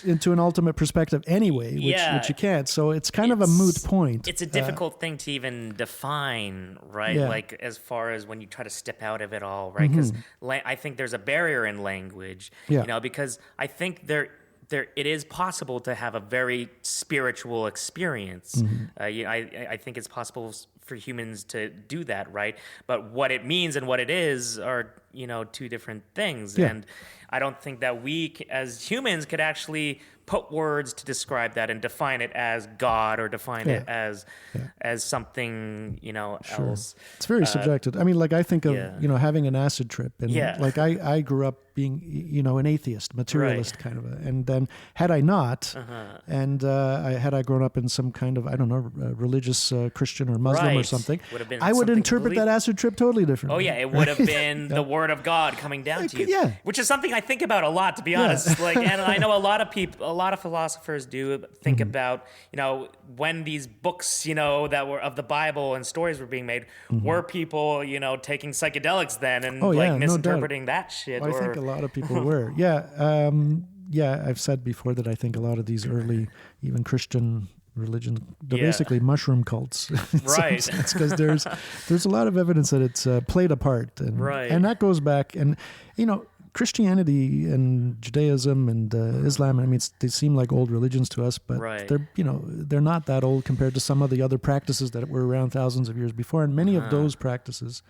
into an ultimate perspective anyway, which you can't. So it's kind of a moot point. It's a difficult thing to even define, right? Yeah. Like as far as when you try to step out of it all, right? Because I think there's a barrier in language, Yeah. because I think it is possible to have a very spiritual experience. I think it's possible for humans to do that, right? But what it means and what it is are, two different things. Yeah. And I don't think that we as humans could actually put words to describe that and define it as God or define it as something, else. It's very subjective. I mean, like I think of, yeah. having an acid trip and Yeah. like I grew up being, an atheist, materialist kind of and then had I not, and had I grown up in some kind of, I don't know, religious Christian or Muslim or Right. something, Would have been I would something interpret that acid trip totally differently. Oh yeah, it would have been the word of God coming down to you. Yeah. Which is something I think about a lot, to be honest. Like, and I know a lot of philosophers do think about, when these books, that were of the Bible and stories were being made, were people, taking psychedelics then and Oh, yeah, no misinterpreting that shit. Well, I think a lot of people were. Yeah. I've said before that I think a lot of these early, even Christian religions, they're basically mushroom cults. Right. Because there's a lot of evidence that it's played a part. And, Right. and that goes back. And, Christianity and Judaism and Islam, I mean, they seem like old religions to us, but Right. they're not that old compared to some of the other practices that were around thousands of years before. And many of those practices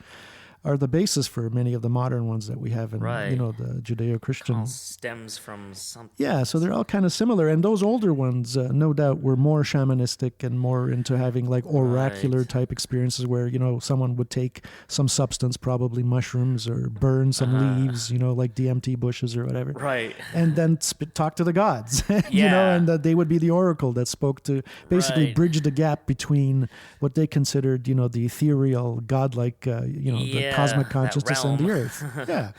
are the basis for many of the modern ones that we have in, Right. the Judeo-Christian. all stems from something. Yeah, so they're all kind of similar. And those older ones, no doubt, were more shamanistic and more into having like oracular type experiences where, someone would take some substance, probably mushrooms, or burn some leaves, like DMT bushes or whatever. Right. And then talk to the gods, Yeah. and they would be the oracle that spoke to basically Right. bridge the gap between what they considered, the ethereal, godlike, the cosmic that consciousness and the realm. earth. Yeah.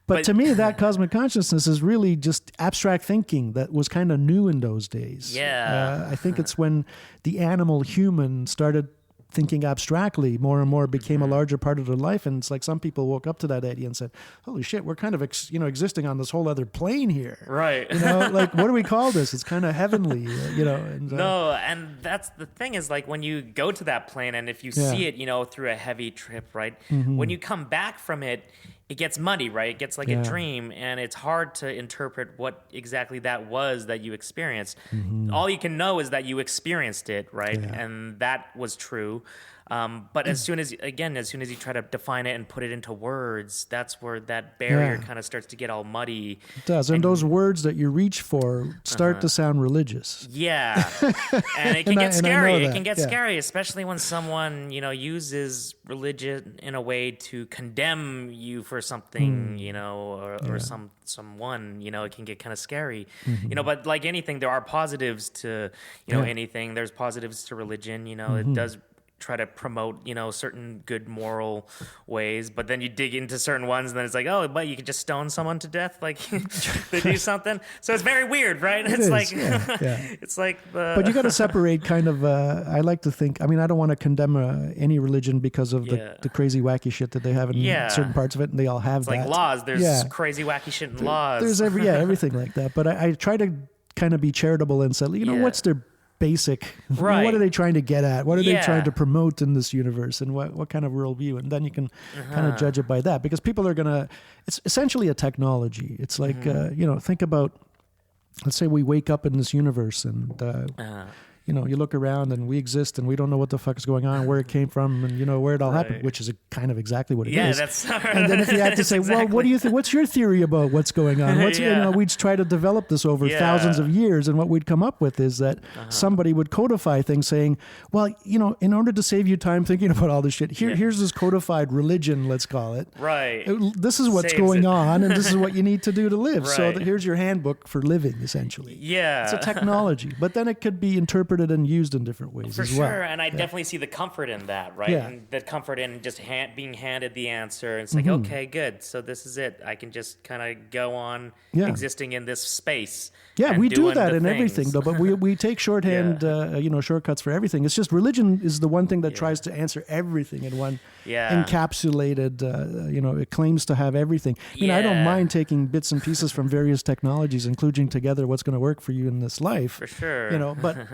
But to me, that cosmic consciousness is really just abstract thinking that was kind of new in those days. Yeah. I think it's when the animal human started thinking abstractly more and more became a larger part of their life. And it's like some people woke up to that idea and said, holy shit, we're kind of, existing on this whole other plane here. Right. Like, what do we call this? It's kind of heavenly, and, No, and that's the thing is like when you go to that plane and if you see it, through a heavy trip, right? When you come back from it, it gets muddy, right? It gets like a dream, and it's hard to interpret what exactly that was that you experienced. All you can know is that you experienced it, right? Yeah. And that was true. But as soon as you try to define it and put it into words, that's where that barrier kind of starts to get all muddy. It does. And those words that you reach for start to sound religious. Yeah. And it can And I get scary. know It that, can get yeah. scary, especially when someone, uses religion in a way to condemn you for something, or someone, it can get kind of scary. But like anything, there are positives to, anything. There's positives to religion, it does try to promote, certain good moral ways, but then you dig into certain ones and then it's like, oh, but you could just stone someone to death, like they do something. So it's very weird, right? It's like, it's like but you got to separate kind of, I like to think, I mean, I don't want to condemn any religion because of the crazy wacky shit that they have in certain parts of it, and they all have that. Like laws, there's crazy wacky shit in laws. There's everything like that. But I try to kind of be charitable and say, what's their basic, what are they trying to get at? What are they trying to promote in this universe, and what kind of worldview? And then you can kind of judge it by that, because people are gonna, it's essentially a technology. It's like, think about, let's say we wake up in this universe and, you look around and we exist and we don't know what the fuck is going on, where it came from, and where it all happened, which is kind of exactly what it is. That's and then if you had to say, well, what do you think? What's your theory about what's going on? We'd try to develop this over thousands of years, and what we'd come up with is that somebody would codify things, saying, well, in order to save you time thinking about all this shit, here's this codified religion, let's call it. Right. This is what's going on, and this is what you need to do to live. So here's your handbook for living, essentially. Yeah. It's a technology, but then it could be interpreted and used in different ways as well. For sure, and I definitely see the comfort in that, right? Yeah. And the comfort in just being handed the answer. It's like, okay, good. So this is it. I can just kind of go on existing in this space. Yeah, we do that in everything, though. But we take shorthand, shortcuts for everything. It's just religion is the one thing that tries to answer everything in one encapsulated. It claims to have everything. I don't mind taking bits and pieces from various technologies, including together what's going to work for you in this life. For sure. But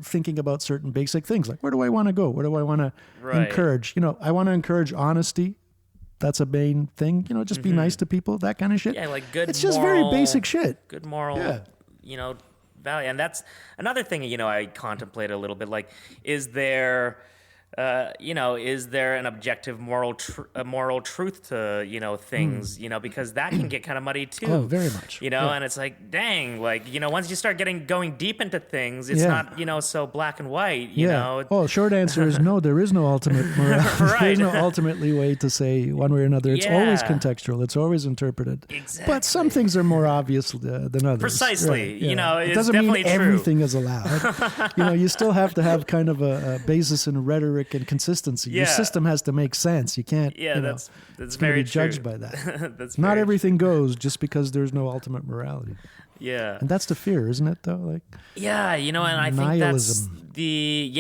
thinking about certain basic things like, where do I want to go? What do I want to encourage? I want to encourage honesty. That's a main thing. Just be nice to people. That kind of shit. Yeah, like good. It's just very basic shit. Good moral. Value, and that's another thing. I contemplate a little bit. Like, is there an objective moral truth to things? Because that can get kind of muddy too. Oh, very much. And it's like, dang, like once you start going deep into things, it's not so black and white. You know. Well, short answer is no. There is no ultimate morality. There's no ultimately way to say one way or another. It's always contextual. It's always interpreted. Exactly. But some things are more obvious than others. Precisely. Right. It doesn't definitely mean everything is allowed. You still have to have kind of a basis in rhetoric and consistency. Your system has to make sense. You can't. That's it's very be judged true. by that. That's not everything goes just because there's no ultimate morality. Yeah, and that's the fear, isn't it? Though, like and I think that's the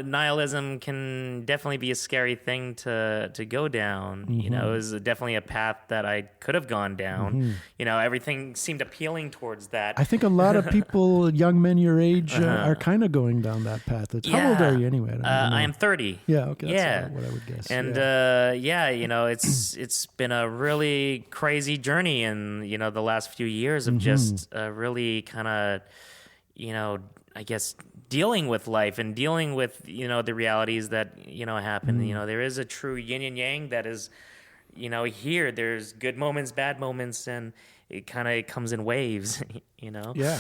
nihilism can definitely be a scary thing to go down. It was definitely a path that I could have gone down. Everything seemed appealing towards that. I think a lot of people, young men your age, are kind of going down that path. How old are you anyway? I am 30. Yeah, okay, that's what I would guess. And it's been a really crazy journey in the last few years of just really kind of I guess dealing with life and dealing with the realities that happen. There is a true yin and yang that is here. There's good moments, bad moments, and it kind of comes in waves. Yeah.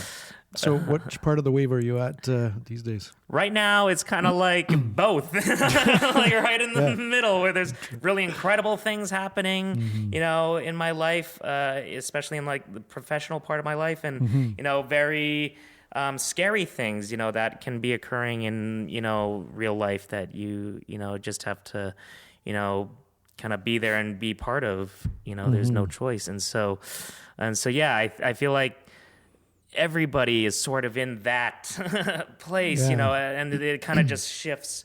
So which part of the wave are you at these days? Right now, it's kind of like both, like right in the middle, where there's really incredible things happening, in my life, especially in like the professional part of my life, and very scary things, that can be occurring in real life that you just have to kind of be there and be part of. There's no choice, and so I feel like everybody is sort of in that place, and it kind of just shifts,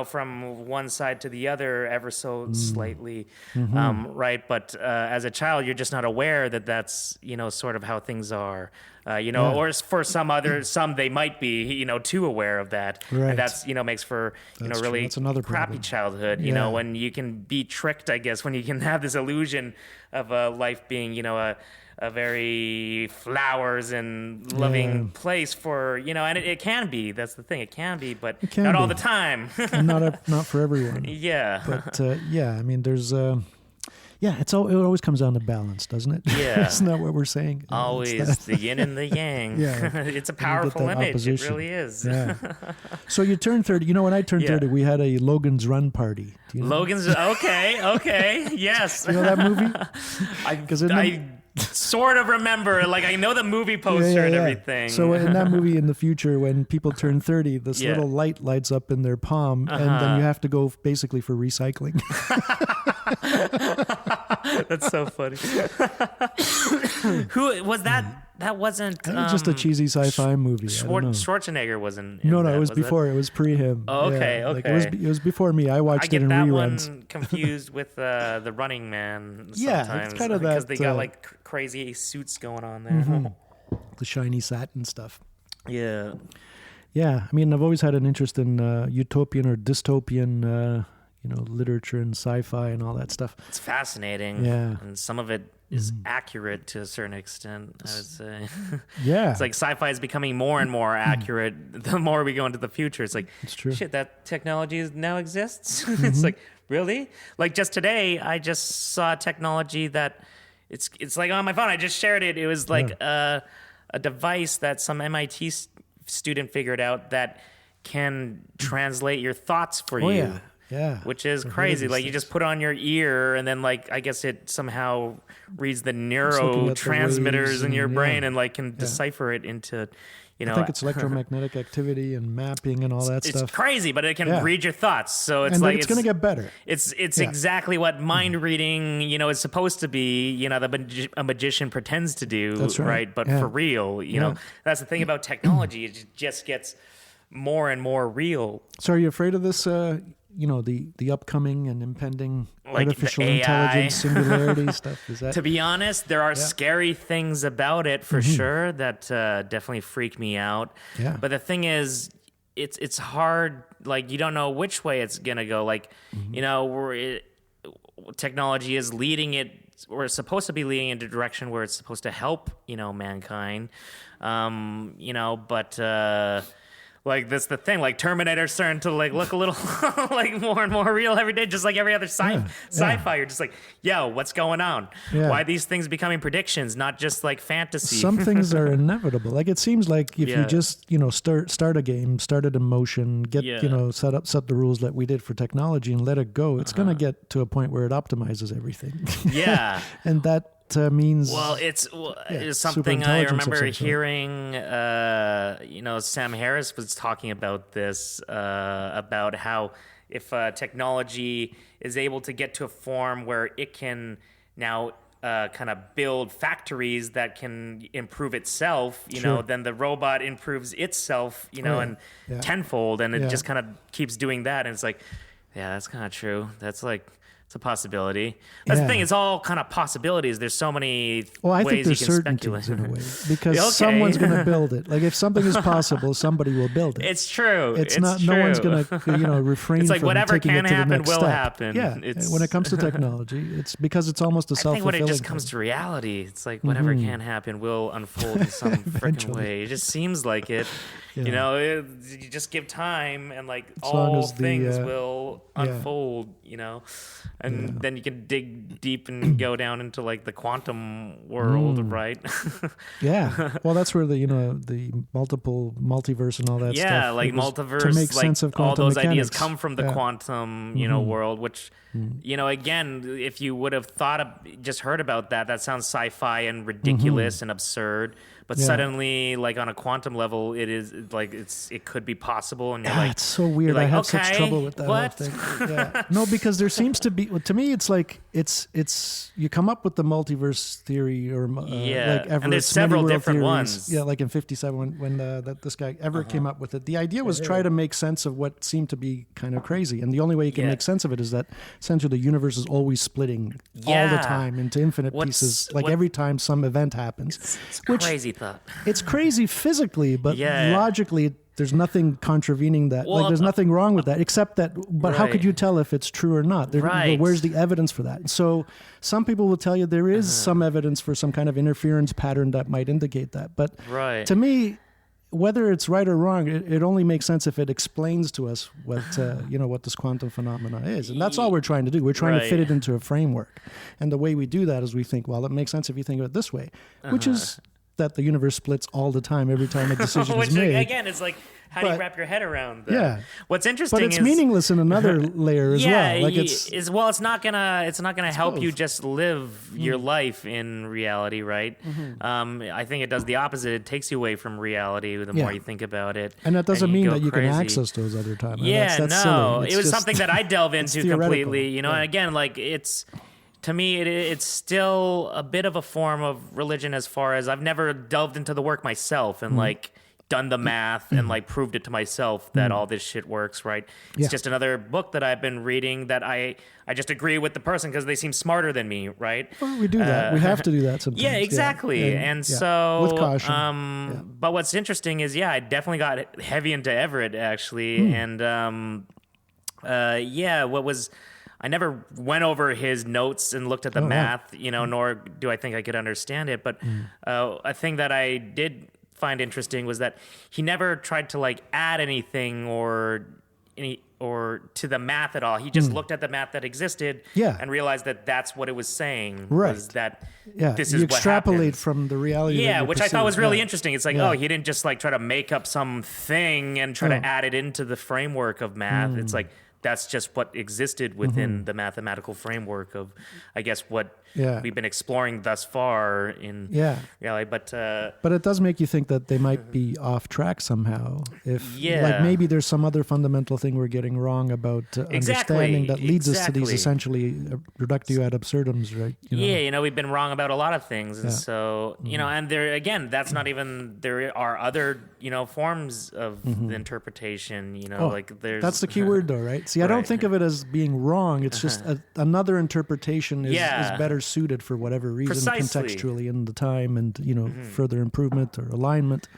from one side to the other ever so slightly, right? But as a child, you're just not aware that that's, sort of how things are, or for some they might be, too aware of that. Right. And that's, makes for, really that's another crappy problem. childhood, when you can be tricked, I guess, when you can have this illusion of life being, a very flowers and loving place for, and it can be. That's the thing. It can be, but not all the time. not for everyone. Yeah. But I mean, there's it always comes down to balance, doesn't it? Yeah. Isn't that what we're saying? Always the yin and the yang. It's a powerful image. Opposition. It really is. Yeah. So you turned 30. When I turned 30, we had a Logan's Run party. Do you know? Logan's, okay, yes. You know that movie? sort of remember. Like, I know the movie poster and everything. So in that movie in the future, when people turn 30, this little light lights up in their palm, and then you have to go basically for recycling. That's so funny. Who was that? That wasn't just a cheesy sci-fi movie. Schwarzenegger wasn't. No, it was before. It was pre him. Oh, okay, yeah, okay. Like it was before me. I watched it in that reruns. one confused with the Running Man. Sometimes, yeah, it's kind of that because they got like crazy suits going on there. The shiny satin stuff. Yeah. Yeah, I mean, I've always had an interest in utopian or dystopian, literature and sci-fi and all that stuff. It's fascinating. Yeah, and some of it is accurate to a certain extent, I would say. Yeah. It's like sci-fi is becoming more and more accurate the more we go into the future. It's like, it's true. Shit, that technology now exists? It's like, really? Like, just today, I just saw technology that it's like on my phone. I just shared it. It was like a device that some MIT student figured out that can translate your thoughts for you. Yeah. Yeah, which is crazy. Like, you just put on your ear, and then, like, I guess it somehow reads the neurotransmitters in your brain and like can decipher it into, I think it's electromagnetic activity and mapping and all that stuff. It's crazy, but it can read your thoughts. So it's it's going to get better. It's exactly what mind reading, is supposed to be. A magician pretends to do. That's right. But for real, that's the thing about technology. It just gets more and more real. So, are you afraid of this? The upcoming and impending like artificial intelligence singularity stuff? Is that? To be honest, there are scary things about it for sure that definitely freak me out. Yeah. But the thing is, it's hard. Like, you don't know which way it's gonna go. Like, technology is leading it. We're supposed to be leading in a direction where it's supposed to help, mankind. But. Like, that's the thing. Like, Terminator's starting to like look a little like more and more real every day, just like every other sci-fi. You're just like, yo, what's going on? Yeah. Why are these things becoming predictions, not just like fantasy? Some things are inevitable. Like, it seems like if you just start a game, start it in motion, get set the rules that we did for technology and let it go, it's gonna get to a point where it optimizes everything. Yeah, and that. Means it's something I remember hearing. Sam Harris was talking about this about how if technology is able to get to a form where it can now kind of build factories that can improve itself, then the robot improves itself, and tenfold, and it just kind of keeps doing that, and it's like, yeah, that's kind of true. That's like. It's a possibility. That's the thing. It's all kind of possibilities. There's so many I ways think there's you can speculate. certainties in a way because someone's going to build it. Like, if something is possible, somebody will build it. It's true. It's not. True. No one's going to refrain. It's like from whatever taking can it to happen the next will step. happen. Yeah. When it comes to technology, it's because it's almost a self-fulfilling. I think when it just comes to reality, it's like whatever can happen will unfold in some freaking way. It just seems like it. Yeah. You just give time, and like all things will unfold. And then you can dig deep and go down into like the quantum world, right? Yeah. Well, that's where the multiverse and all that stuff. Yeah, like multiverse, to make sense of quantum all those mechanics. ideas come from the quantum, world. Which, again, if you would have just heard about that, that sounds sci-fi and ridiculous and absurd. But suddenly, like on a quantum level, it is like it could be possible, and you're like, it's so weird. Like, I have such trouble with that whole thing. Yeah. No, because there seems to be. To me, it's like it's you come up with the multiverse theory or like Everett's and there's several different ones. Yeah, like in '57 when this guy Everett came up with it. The idea was try to make sense of what seemed to be kind of crazy, and the only way you can make sense of it is that essentially the universe is always splitting all the time into infinite pieces. Like every time some event happens, it's crazy thought. It's crazy physically, but logically, there's nothing contravening that. Well, like, there's nothing wrong with that, except that. But how could you tell if it's true or not? Where's the evidence for that? So some people will tell you there is some evidence for some kind of interference pattern that might indicate that. But to me, whether it's right or wrong, it only makes sense if it explains to us what what this quantum phenomena is, and that's all we're trying to do. We're trying to fit it into a framework, and the way we do that is we think, well, it makes sense if you think of it this way, which is that the universe splits all the time every time a decision Which is made. again is like, how do you But- wrap your head around that? Yeah. What's interesting But it's is meaningless in another layer as well. Like it's not gonna help you both. just live your life in reality, right? I think it does the opposite. It takes you away from reality the more Yeah. you think about it, and that doesn't mean go that you crazy. can access those other times. Yeah, that's no, silly. it was just- something that I delve into theoretical. completely. You know, Yeah. and again, like to me, it's still a bit of a form of religion as far as I've never delved into the work myself and like done the math and like proved it to myself that all this shit works, right? It's Yeah. just another book that I've been reading that I just agree with the person because they seem smarter than me, right? Well, we do that. We have to do that sometimes. Yeah, exactly. And so, with caution. But what's interesting is, I definitely got heavy into Everett actually, and I never went over his notes and looked at the math, you know, nor do I think I could understand it. But a thing that I did find interesting was that he never tried to like add anything or to the math at all. He just looked at the math that existed and realized that that's what it was saying. Right. Was that Yeah, this you is what extrapolate happens. from the reality. Yeah, that you which I thought was perceive. really Yeah. interesting. It's like, Yeah. he didn't just like try to make up some thing and try to add it into the framework of math. It's like that's just what existed within the mathematical framework of, I guess, what we've been exploring thus far in reality. But it does make you think that they might be off track somehow. If Yeah. like maybe there's some other fundamental thing we're getting wrong about understanding that leads us to these essentially reductio ad absurdums, right? You know? Yeah, you know, we've been wrong about a lot of things. And so, you know, and there, again, that's not even, there are other, you know, forms of the interpretation, you know, like there's. That's the key word though, right? See, I don't Right. think of it as being wrong. It's just another interpretation is better suited for whatever reason, Precisely. contextually in the time and, you know, further improvement or alignment.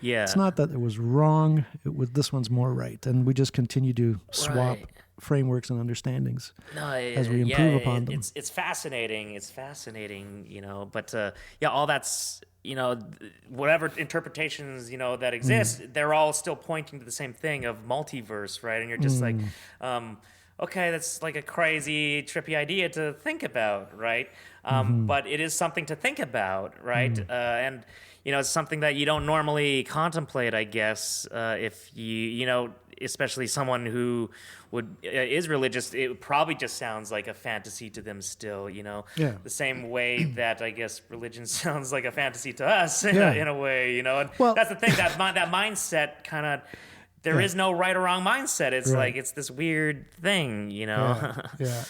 Yeah. It's not that it was wrong. This one's more right. And we just continue to swap Right. frameworks and understandings No, as we improve upon them. It's fascinating. It's fascinating, you know. But all that's, you know, whatever interpretations, you know, that exist, they're all still pointing to the same thing of multiverse, right? And you're just like, okay, that's like a crazy, trippy idea to think about, right? But it is something to think about, right? And you know, it's something that you don't normally contemplate, I guess, if you know, especially someone who is religious, it probably just sounds like a fantasy to them still, you know? Yeah. The same way that I guess religion sounds like a fantasy to us in a way, you know? And Well- that's the thing, that mindset kind of, there is no right or wrong mindset. It's Right. like, it's this weird thing, you know? Yeah.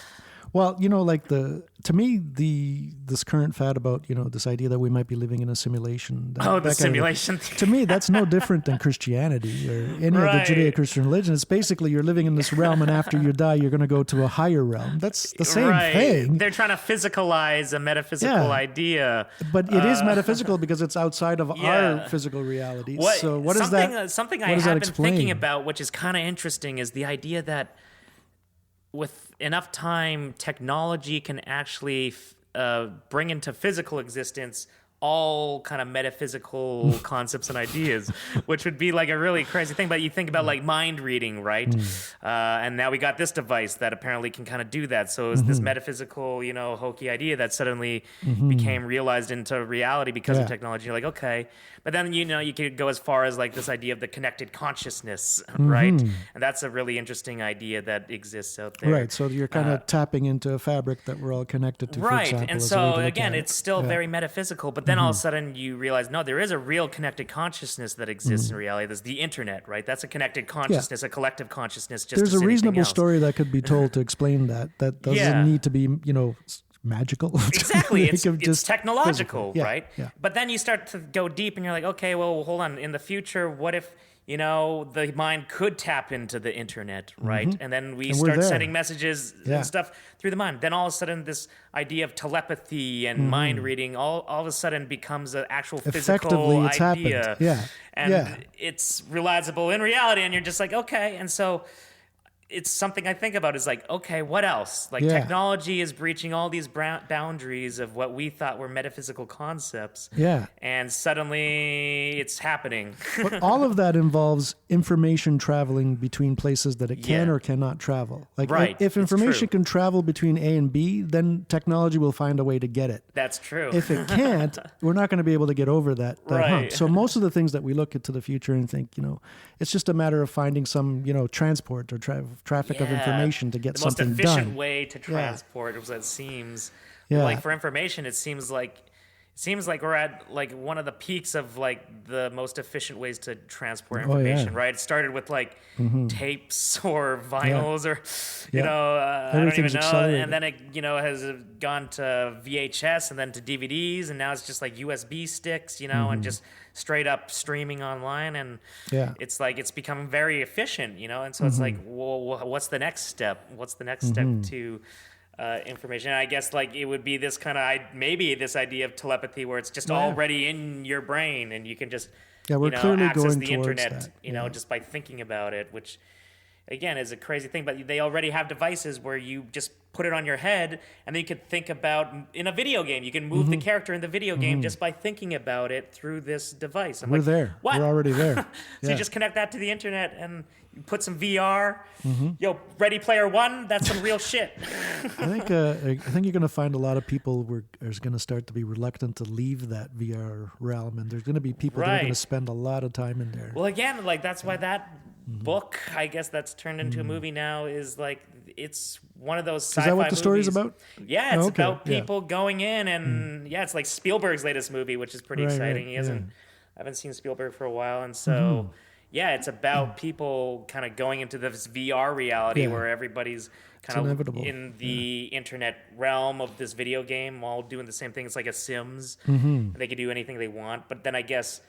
Well, you know, like to me, this current fad about, you know, this idea that we might be living in a simulation. The kind of- simulation. to me, that's no different than Christianity or any of the Right. Judeo-Christian religion. It's basically you're living in this realm, and after you die, you're going to go to a higher realm. That's the same thing. They're trying to physicalize a metaphysical idea. But it is metaphysical because it's outside of our physical reality. So what is that? Something what I does that have been thinking explain? about, which is kind of interesting, is the idea that with enough time, technology can actually bring into physical existence all kind of metaphysical concepts and ideas, which would be like a really crazy thing. But you think about like mind reading, right? And now we got this device that apparently can kind of do that. So it's this metaphysical, you know, hokey idea that suddenly became realized into reality because of technology. You're like, okay. But then, you know, you could go as far as like this idea of the connected consciousness, right? And that's a really interesting idea that exists out there. Right. So you're kind of tapping into a fabric that we're all connected to. For Right. example, And as a way so, to look again, at it. it's still very metaphysical, but then all of a sudden you realize, no, there is a real connected consciousness that exists in reality. There's the internet, right? That's a connected consciousness, a collective consciousness. Just There's as a reasonable anything else. story that could be told to explain that. That doesn't need to be, you know, magical. Exactly. Make It's it just technological, physical. Yeah, right? yeah. But then you start to go deep and you're like, okay, well, hold on. In the future, what if, you know, the mind could tap into the internet, right? And then we And we're start there. sending messages Yeah. and stuff through the mind. Then all of a sudden, this idea of telepathy and mind reading all of a sudden becomes an actual physical Effectively, it's idea. happened. Yeah. And Yeah. it's realizable in reality. And you're just like, okay. And so it's something I think about is like, okay, what else? Like Yeah. technology is breaching all these boundaries of what we thought were metaphysical concepts. Yeah. And suddenly it's happening. But all of that involves information traveling between places that it can Yeah. or cannot travel. Like Right, if it's information true. can travel between A and B, then technology will find a way to get it. That's true. If it can't, we're not going to be able to get over that hump. Right. So most of the things that we look into the future and think, it's just a matter of finding some, transport or traffic of Yeah. information to get the most something efficient done. way to transport, as it seems. Yeah. Like for information, it seems like we're at like one of the peaks of like the most efficient ways to transport information, right? It started with like tapes or vinyls or I don't even Everything's know, accelerated. and then it has gone to VHS and then to DVDs, and now it's just like USB sticks, and just straight up streaming online, and Yeah. it's like it's becoming very efficient, and so it's like, well, what's the next step? What's the next step to information? And I guess like it would be this kind of maybe this idea of telepathy where it's just already in your brain and you can just we're clearly access going the towards internet that. just by thinking about it, which again is a crazy thing, but they already have devices where you just put it on your head and then you could think about in a video game, you can move the character in the video game just by thinking about it through this device. I'm We're like, there. what? We're already there. So you just connect that to the internet and you put some VR. Yo, Ready Player One, that's some real shit. I think you're going to find a lot of people are going to start to be reluctant to leave that VR realm, and there's going to be people that are going Right. to spend a lot of time in there. Well, again, like that's why that book, I guess that's turned into a movie now, is like it's one of those sci-fi Is that what the story's movies. about? Yeah, it's Oh, okay. about Yeah. people going in, and it's like Spielberg's latest movie, which is pretty Right, exciting. right, He hasn't, I haven't seen Spielberg for a while, and so it's about people kind of going into this VR reality Yeah. where everybody's kind of inevitable. in the internet realm of this video game, all doing the same thing. It's like a Sims. They can do anything they want, but then I guess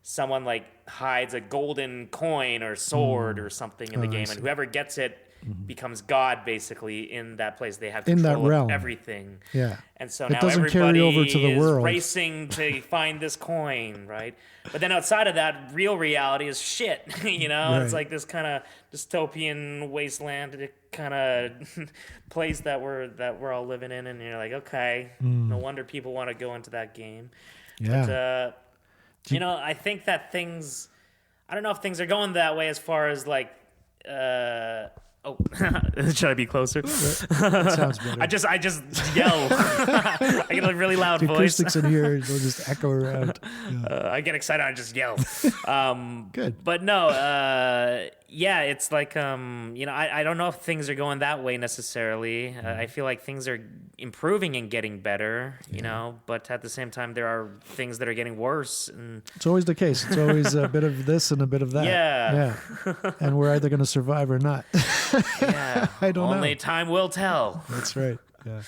someone like hides a golden coin or sword or something in the game, and whoever gets it becomes God basically in that place. They have In that control realm. of everything. Yeah. And so It now doesn't everybody carry over to the is world. racing to find this coin, right? But then outside of that, real reality is shit. It's Right. like this kind of dystopian wasteland kind of place that we're all living in, and you're like, okay, no wonder people want to go into that game. Yeah. But I think that things, I don't know if things are going that way as far as like, should I be closer? That sounds better. I just yell. I get a really loud The voice. acoustics in here will just echo around. Yeah. I get excited. I just yell. Good. But no, it's like, I don't know if things are going that way necessarily. I feel like things are improving and getting better, but at the same time, there are things that are getting worse. And It's always the case. It's always a bit of this and a bit of that. Yeah. And we're either going to survive or not. yeah, I don't only know. time will tell. That's right. Yeah.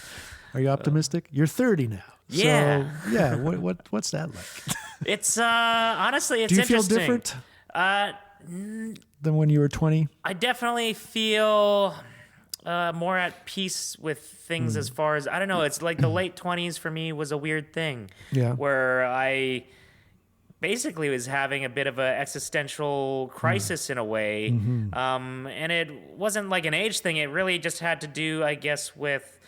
Are you optimistic? You're 30 now. Yeah. So, yeah. What's that like? It's honestly, it's Do you feel interesting. different than when you were 20? I definitely feel more at peace with things as far as, I don't know, it's like the late 20s for me was a weird thing. Yeah. Where I basically was having a bit of an existential crisis in a way. And it wasn't like an age thing. It really just had to do, I guess, with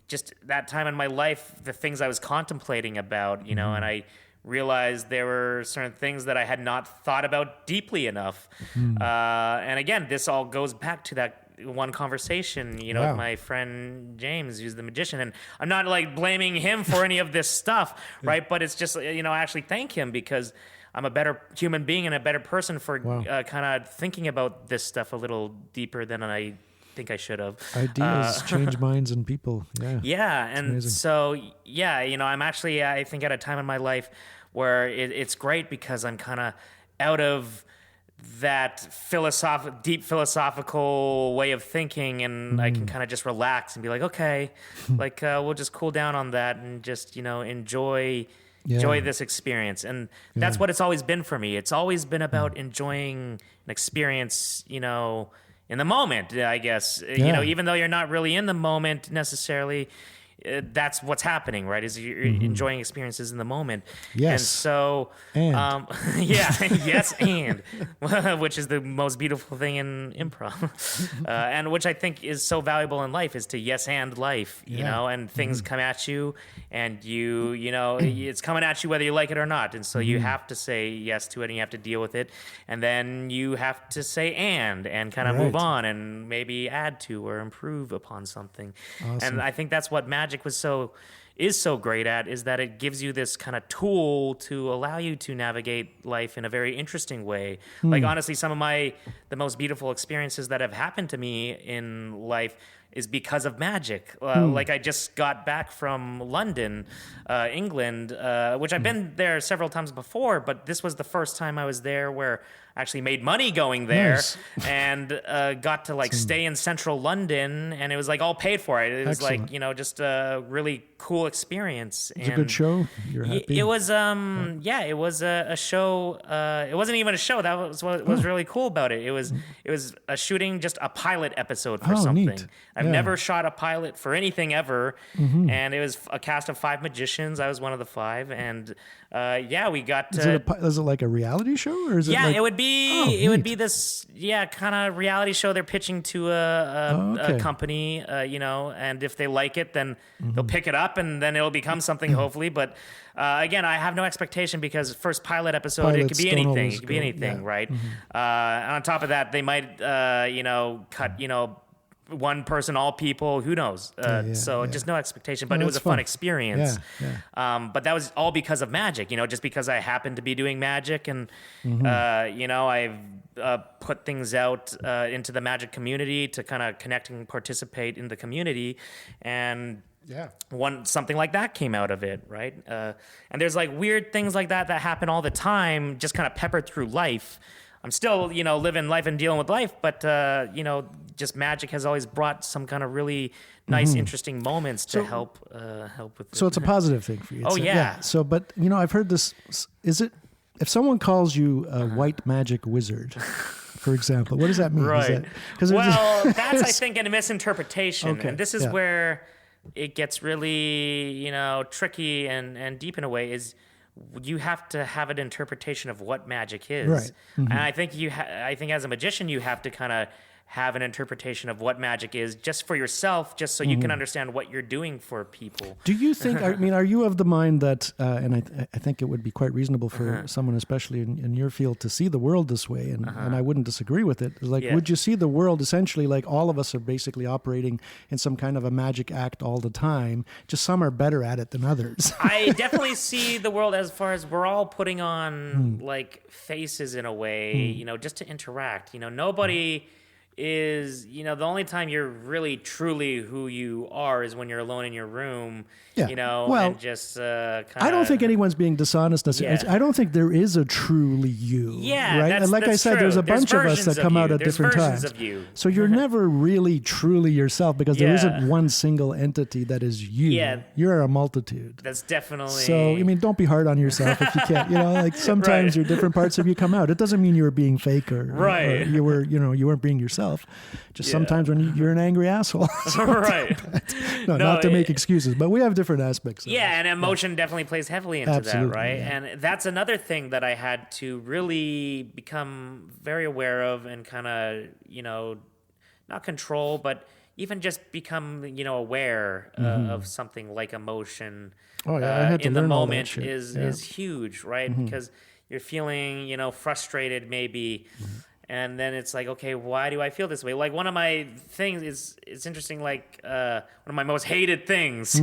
just that time in my life, the things I was contemplating about, and I realized there were certain things that I had not thought about deeply enough. And again, this all goes back to that one conversation, Wow. with my friend James, who's the magician. And I'm not like blaming him for any of this stuff, right? But it's just, I actually thank him because I'm a better human being and a better person for kind of thinking about this stuff a little deeper than I think I should have. Ideas change minds and people. Yeah. Yeah, and amazing. so I'm actually I think at a time in my life where it's great because I'm kind of out of that deep philosophical way of thinking, and I can kind of just relax and be like, okay, like we'll just cool down on that and just enjoy this experience. And that's what it's always been for me. It's always been about enjoying an experience, in the moment, I guess. Yeah. Even though you're not really in the moment necessarily, that's what's happening, right? Is you're enjoying experiences in the moment. Yes. And so, And. yeah, yes, and which is the most beautiful thing in improv, and which I think is so valuable in life is to yes and life, you know, and things come at you, and you know, it's coming at you whether you like it or not, and so you have to say yes to it, and you have to deal with it, and then you have to say and kind of move on and maybe add to or improve upon something. Awesome. And I think that's what magic is so great at, is that it gives you this kind of tool to allow you to navigate life in a very interesting way. Like honestly, some of the most beautiful experiences that have happened to me in life is because of magic. Like I just got back from London, England, which I've been there several times before, but this was the first time I was there where I actually made money going there. Nice. And got to like stay in central London, and it was like all paid for. It was Excellent. like, you know, just a really cool experience. It's a good show. You're happy. It was it was a show. It wasn't even a show. That was what was really cool about it. It was a shooting, just a pilot episode for something. Neat. I've never shot a pilot for anything ever, and it was a cast of 5 magicians. I was one of the 5, and we got to. Is it like a reality show, or is it? Yeah, like, it would be. It would be this kind of reality show they're pitching to a company, you know, and if they like it, then they'll pick it up, and then it'll become something, hopefully. But again, I have no expectation, because first pilot episode, it could be anything. It could be anything, right? On top of that, they might, cut, one person, all people, who knows? Just no expectation, but it was a fun experience. But that was all because of magic, just because I happened to be doing magic, and, I've put things out into the magic community to kind of connect and participate in the community. And something like that came out of it, right? And there's like weird things like that happen all the time, just kind of peppered through life. I'm still, living life and dealing with life, but, just magic has always brought some kind of really nice, interesting moments to help with it. So it's a positive thing for you. Oh, yeah. So, but, I've heard this. Is it, if someone calls you a white magic wizard, for example, what does that mean? Right. That's, I think, a misinterpretation. Okay. And this is where it gets really, tricky and deep in a way, is you have to have an interpretation of what magic is. Right. And I think I think as a magician, you have to kind of have an interpretation of what magic is just for yourself, just so you can understand what you're doing for people. Do you think, are you of the mind that, and I think it would be quite reasonable for someone, especially in your field, to see the world this way, and I wouldn't disagree with it. Like, would you see the world essentially like all of us are basically operating in some kind of a magic act all the time, just some are better at it than others? I definitely see the world as far as we're all putting on like faces in a way, just to interact. Nobody is, the only time you're really truly who you are is when you're alone in your room, and just I don't think anyone's being dishonest. I don't think there is a truly you. Yeah, right. And like I said, there's a bunch of us that come out at different times. Of you. So you're never really truly yourself, because there isn't one single entity that is you. Yeah. You're a multitude. That's definitely. So don't be hard on yourself if you can't. Like sometimes your different parts of you come out. It doesn't mean you were being fake or you were you weren't being yourself. Just sometimes when you're an angry asshole. Right. Not to make excuses, but we have different aspects of it. And emotion definitely plays heavily into Absolutely, that, right? yeah. And that's another thing that I had to really become very aware of, and kind of, not control, but even just become, aware of something like emotion I had to in learn the all that moment shit. is huge, right? Because you're feeling, frustrated maybe. And then it's like, okay, why do I feel this way? Like one of my things is, it's interesting, like one of my most hated things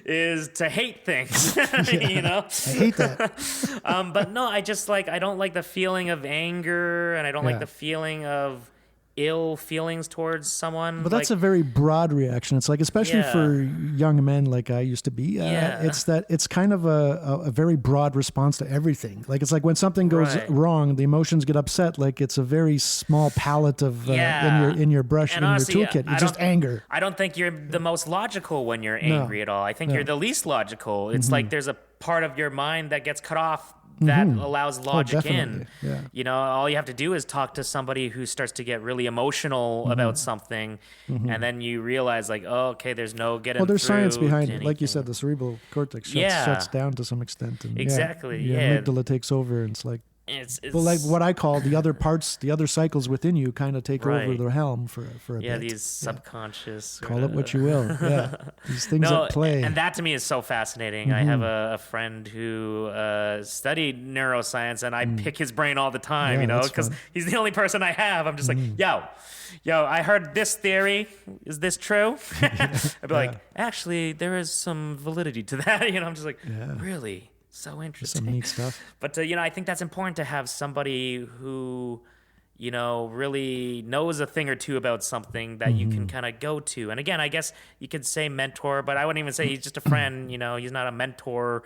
is to hate things, I hate that. But no, I don't like the feeling of anger, and I don't like the feeling of ill feelings towards someone. But that's a very broad reaction. It's like, especially for young men like I used to be, it's kind of a very broad response to everything. Like, it's like when something goes wrong, the emotions get upset. Like, it's a very small palette of in your brush and honestly, your toolkit. It's just anger. I don't think you're the most logical when you're angry at all. I think you're the least logical. It's like there's a part of your mind that gets cut off that allows logic in. Yeah. You know, all you have to do is talk to somebody who starts to get really emotional about something, and then you realize, like, oh, okay, there's no getting Well, there's through science behind to it. Like you said, anything. the cerebral cortex Yeah. shuts down to some extent. And Exactly, yeah. yeah. Amygdala takes over, and it's like, It's well, like what I call the other parts, the other cycles within you kind of take over Right. the helm for a bit. these subconscious. Call it what you will. Yeah. These things at play. And that to me is so fascinating. I have a friend who studied neuroscience, and I pick his brain all the time, Yeah, you know, that's because fun. he's the only person I have. I'm just like, yo, I heard this theory. Is this true? I'd be like, actually, there is some validity to that. You know, I'm just like, really? So interesting. Some neat stuff. But, I think that's important to have somebody who, really knows a thing or two about something that you can kind of go to. And again, I guess you could say mentor, but I wouldn't even say he's just a friend. He's not a mentor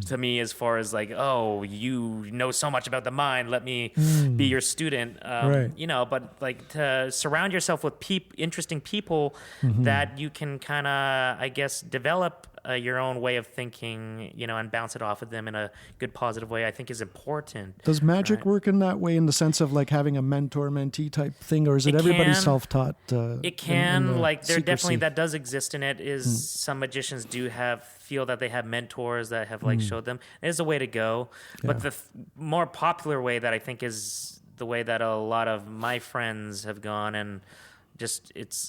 to me as far as like, oh, you know so much about the mind. Let me be your student. Right. But like to surround yourself with interesting people that you can kind of, I guess, develop your own way of thinking, and bounce it off of them in a good, positive way, I think is important. Does magic work in that way, in the sense of like having a mentor-mentee type thing, or is it everybody self-taught? It can, in like, there secrecy? definitely, that does exist in it, is some magicians do feel that they have mentors that have, like, showed them. There's a way to go. But the more popular way that I think is the way that a lot of my friends have gone, and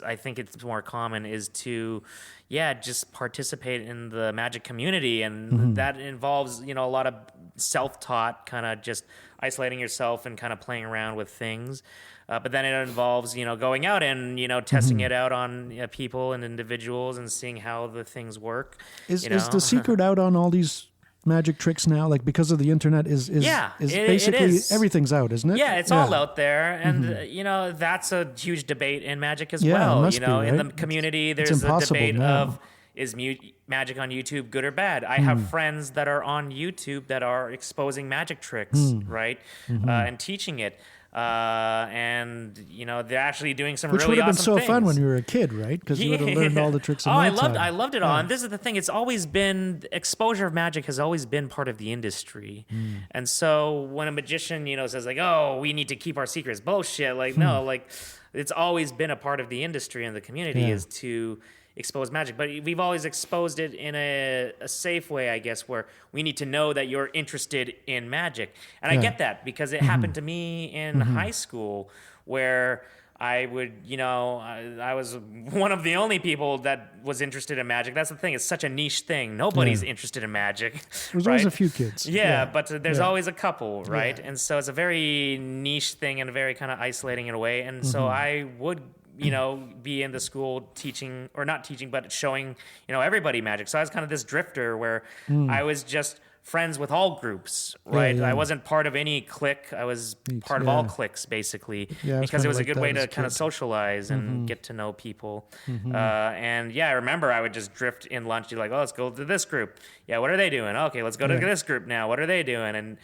I think it's more common, is to just participate in the magic community, and that involves a lot of self-taught, kind of just isolating yourself and kind of playing around with things, but then it involves going out and testing it out on people and individuals and seeing how the things work. Is the secret out on all these magic tricks now, like because of the internet? Is basically it is. Everything's out, isn't it? Yeah, it's all out there, and that's a huge debate in magic as Yeah, it well. must be, right? In the community, there's a impossible debate now. of is magic on YouTube good or bad? I have friends that are on YouTube that are exposing magic tricks, right, and teaching it. And they're actually doing some Which really would have been awesome so things. fun when you were a kid, right? Because you would have learned all the tricks in no time. I loved it all. And this is the thing, it's always been, exposure of magic has always been part of the industry. And so when a magician, says like, oh, we need to keep our secrets, bullshit. Like, no, like it's always been a part of the industry and the community is to expose magic, but we've always exposed it in a safe way, I guess, where we need to know that you're interested in magic. And I get that, because it happened to me in high school, where I would, I was one of the only people that was interested in magic. That's the thing. It's such a niche thing. Nobody's interested in magic. There's right? always a few kids. But there's always a couple, right? And so it's a very niche thing and very kind of isolating in a way. And so I would be in the school teaching, or not teaching, but showing, everybody magic. So I was kind of this drifter where I was just friends with all groups, right? I wasn't part of any clique. I was part of all cliques, basically, because it was a good way to kind of socialize and get to know people. And I remember I would just drift in lunch, be like, oh, let's go to this group. Yeah, what are they doing? Okay, let's go to this group now. What are they doing? And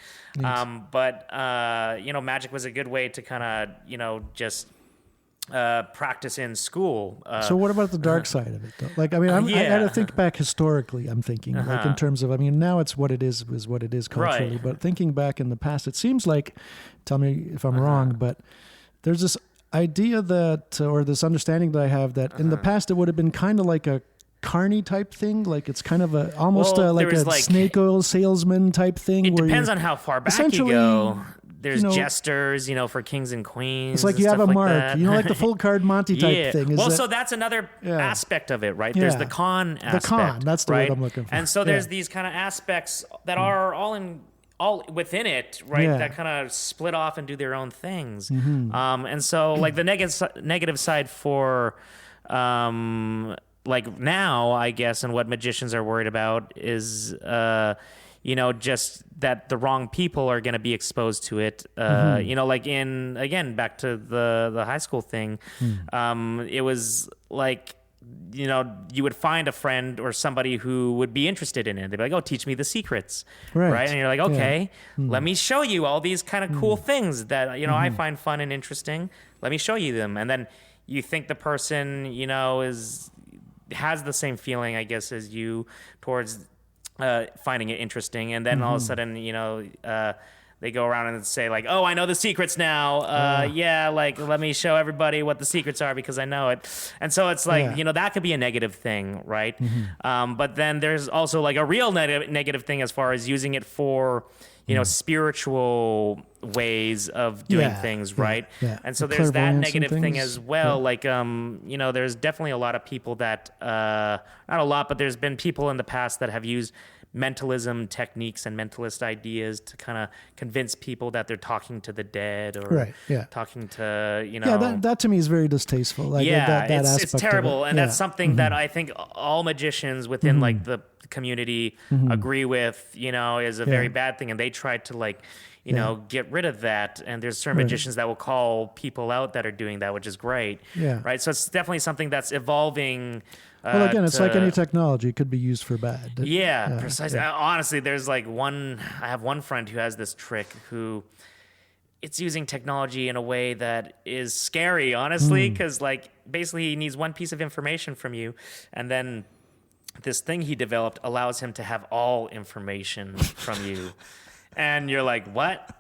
magic was a good way to kind of, just practice in school. So what about the dark side of it, though? Like, I mean, I got to think back historically, I'm thinking, like in terms of, I mean, now it's what it is what it is culturally, Right. but thinking back in the past, it seems like, tell me if I'm wrong, but there's this idea that, or this understanding that I have, that in the past it would have been kind of like a carny type thing, like it's kind of a almost like a snake oil salesman type thing. It where depends on how far back you go. There's jesters, for kings and queens. It's like you have a mark, that. like the full card Monty type thing. So that's another aspect of it, right? There's the con aspect. The con, that's the right? word I'm looking for. And so there's these kind of aspects that are all within it, right? That kind of split off and do their own things. And so like the negative side for like now, I guess, and what magicians are worried about is just that the wrong people are going to be exposed to it. Like back to the high school thing, it was like, you would find a friend or somebody who would be interested in it. They'd be like, oh, teach me the secrets. Right. And you're like, okay, let me show you all these kind of cool things that, I find fun and interesting. Let me show you them. And then you think the person, has the same feeling, I guess, as you towards finding it interesting, and then all of a sudden, they go around and say like, "Oh, I know the secrets now. Yeah, like let me show everybody what the secrets are because I know it." And so it's like, that could be a negative thing, right? But then there's also like a real negative thing as far as using it for, spiritual ways of doing things, right? And so there's that negative thing as well. Like, there's definitely a lot of people that, not a lot, but there's been people in the past that have used mentalism techniques and mentalist ideas to kind of convince people that they're talking to the dead or talking to, that to me is very distasteful. Like that it's terrible. And that's something that I think all magicians within like the community agree with, is a very bad thing. And they try to like, get rid of that. And there's certain magicians that will call people out that are doing that, which is great. Yeah. Right. So it's definitely something that's evolving. Well, again, it's like any technology; it could be used for bad. Precisely. Honestly, there's like I have one friend who has this trick who it's using technology in a way that is scary, honestly, because like basically he needs one piece of information from you, and then this thing he developed allows him to have all information from you, and you're like, what?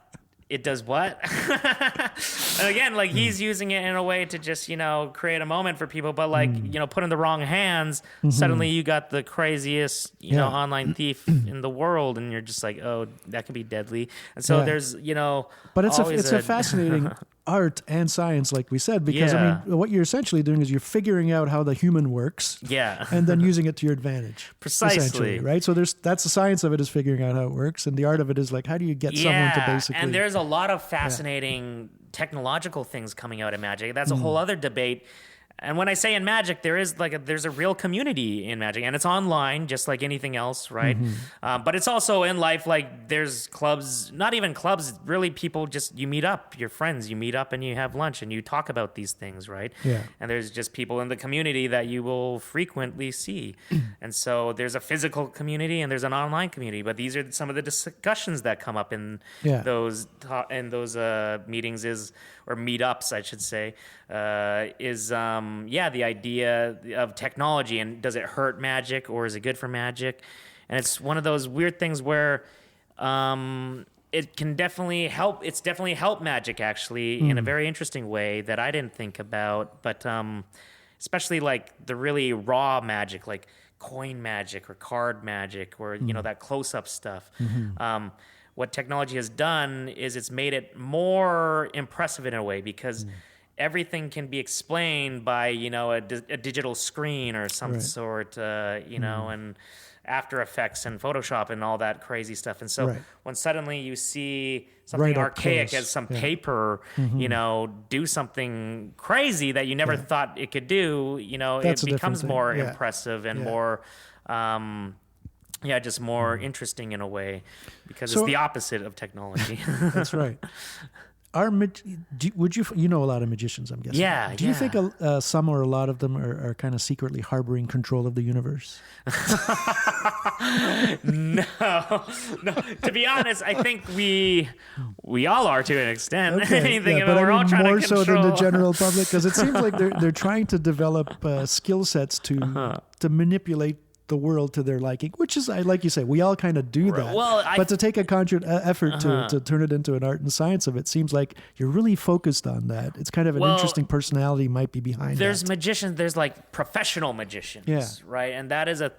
It does what? And again, like he's using it in a way to just, create a moment for people, but like, put in the wrong hands, suddenly you got the craziest, online thief in the world. And you're just like, oh, that could be deadly. And so there's, but it's a fascinating art and science, like we said, because I mean, what you're essentially doing is you're figuring out how the human works, and then using it to your advantage, precisely, right? So that's the science of it, is figuring out how it works, and the art of it is like, how do you get someone to basically? And there's a lot of fascinating technological things coming out of magic. That's a whole other debate. And when I say in magic, there's a real community in magic, and it's online, just like anything else, right? But it's also in life, like there's clubs, not even clubs, really people just, you meet up, your friends, you meet up and you have lunch and you talk about these things, right? Yeah. And there's just people in the community that you will frequently see. And so there's a physical community and there's an online community, but these are some of the discussions that come up in those meetings or meetups, I should say, the idea of technology, and does it hurt magic or is it good for magic? And it's one of those weird things where it can definitely help. It's definitely helped magic actually in a very interesting way that I didn't think about, but especially like the really raw magic, like coin magic or card magic or that close-up stuff. What technology has done is it's made it more impressive in a way, because everything can be explained by, a digital screen or some sort, and After Effects and Photoshop and all that crazy stuff. And so when suddenly you see something archaic as some paper, do something crazy that you never thought it could do, it becomes more impressive and more... just more interesting in a way, because it's the opposite of technology. That's right. Would you know a lot of magicians, I'm guessing? Yeah. Do you think some or a lot of them are kind of secretly harboring control of the universe? No. To be honest, I think we all are to an extent. Okay. But we're all trying more to control. So than the general public, because it seems like they're trying to develop skill sets to manipulate the world to their liking, which is, like you say, we all kind of do that. Well, but to take a conscious effort to turn it into an art and science of it seems like you're really focused on that. It's kind of an interesting personality might be behind there's magicians, there's like professional magicians, right? And that is a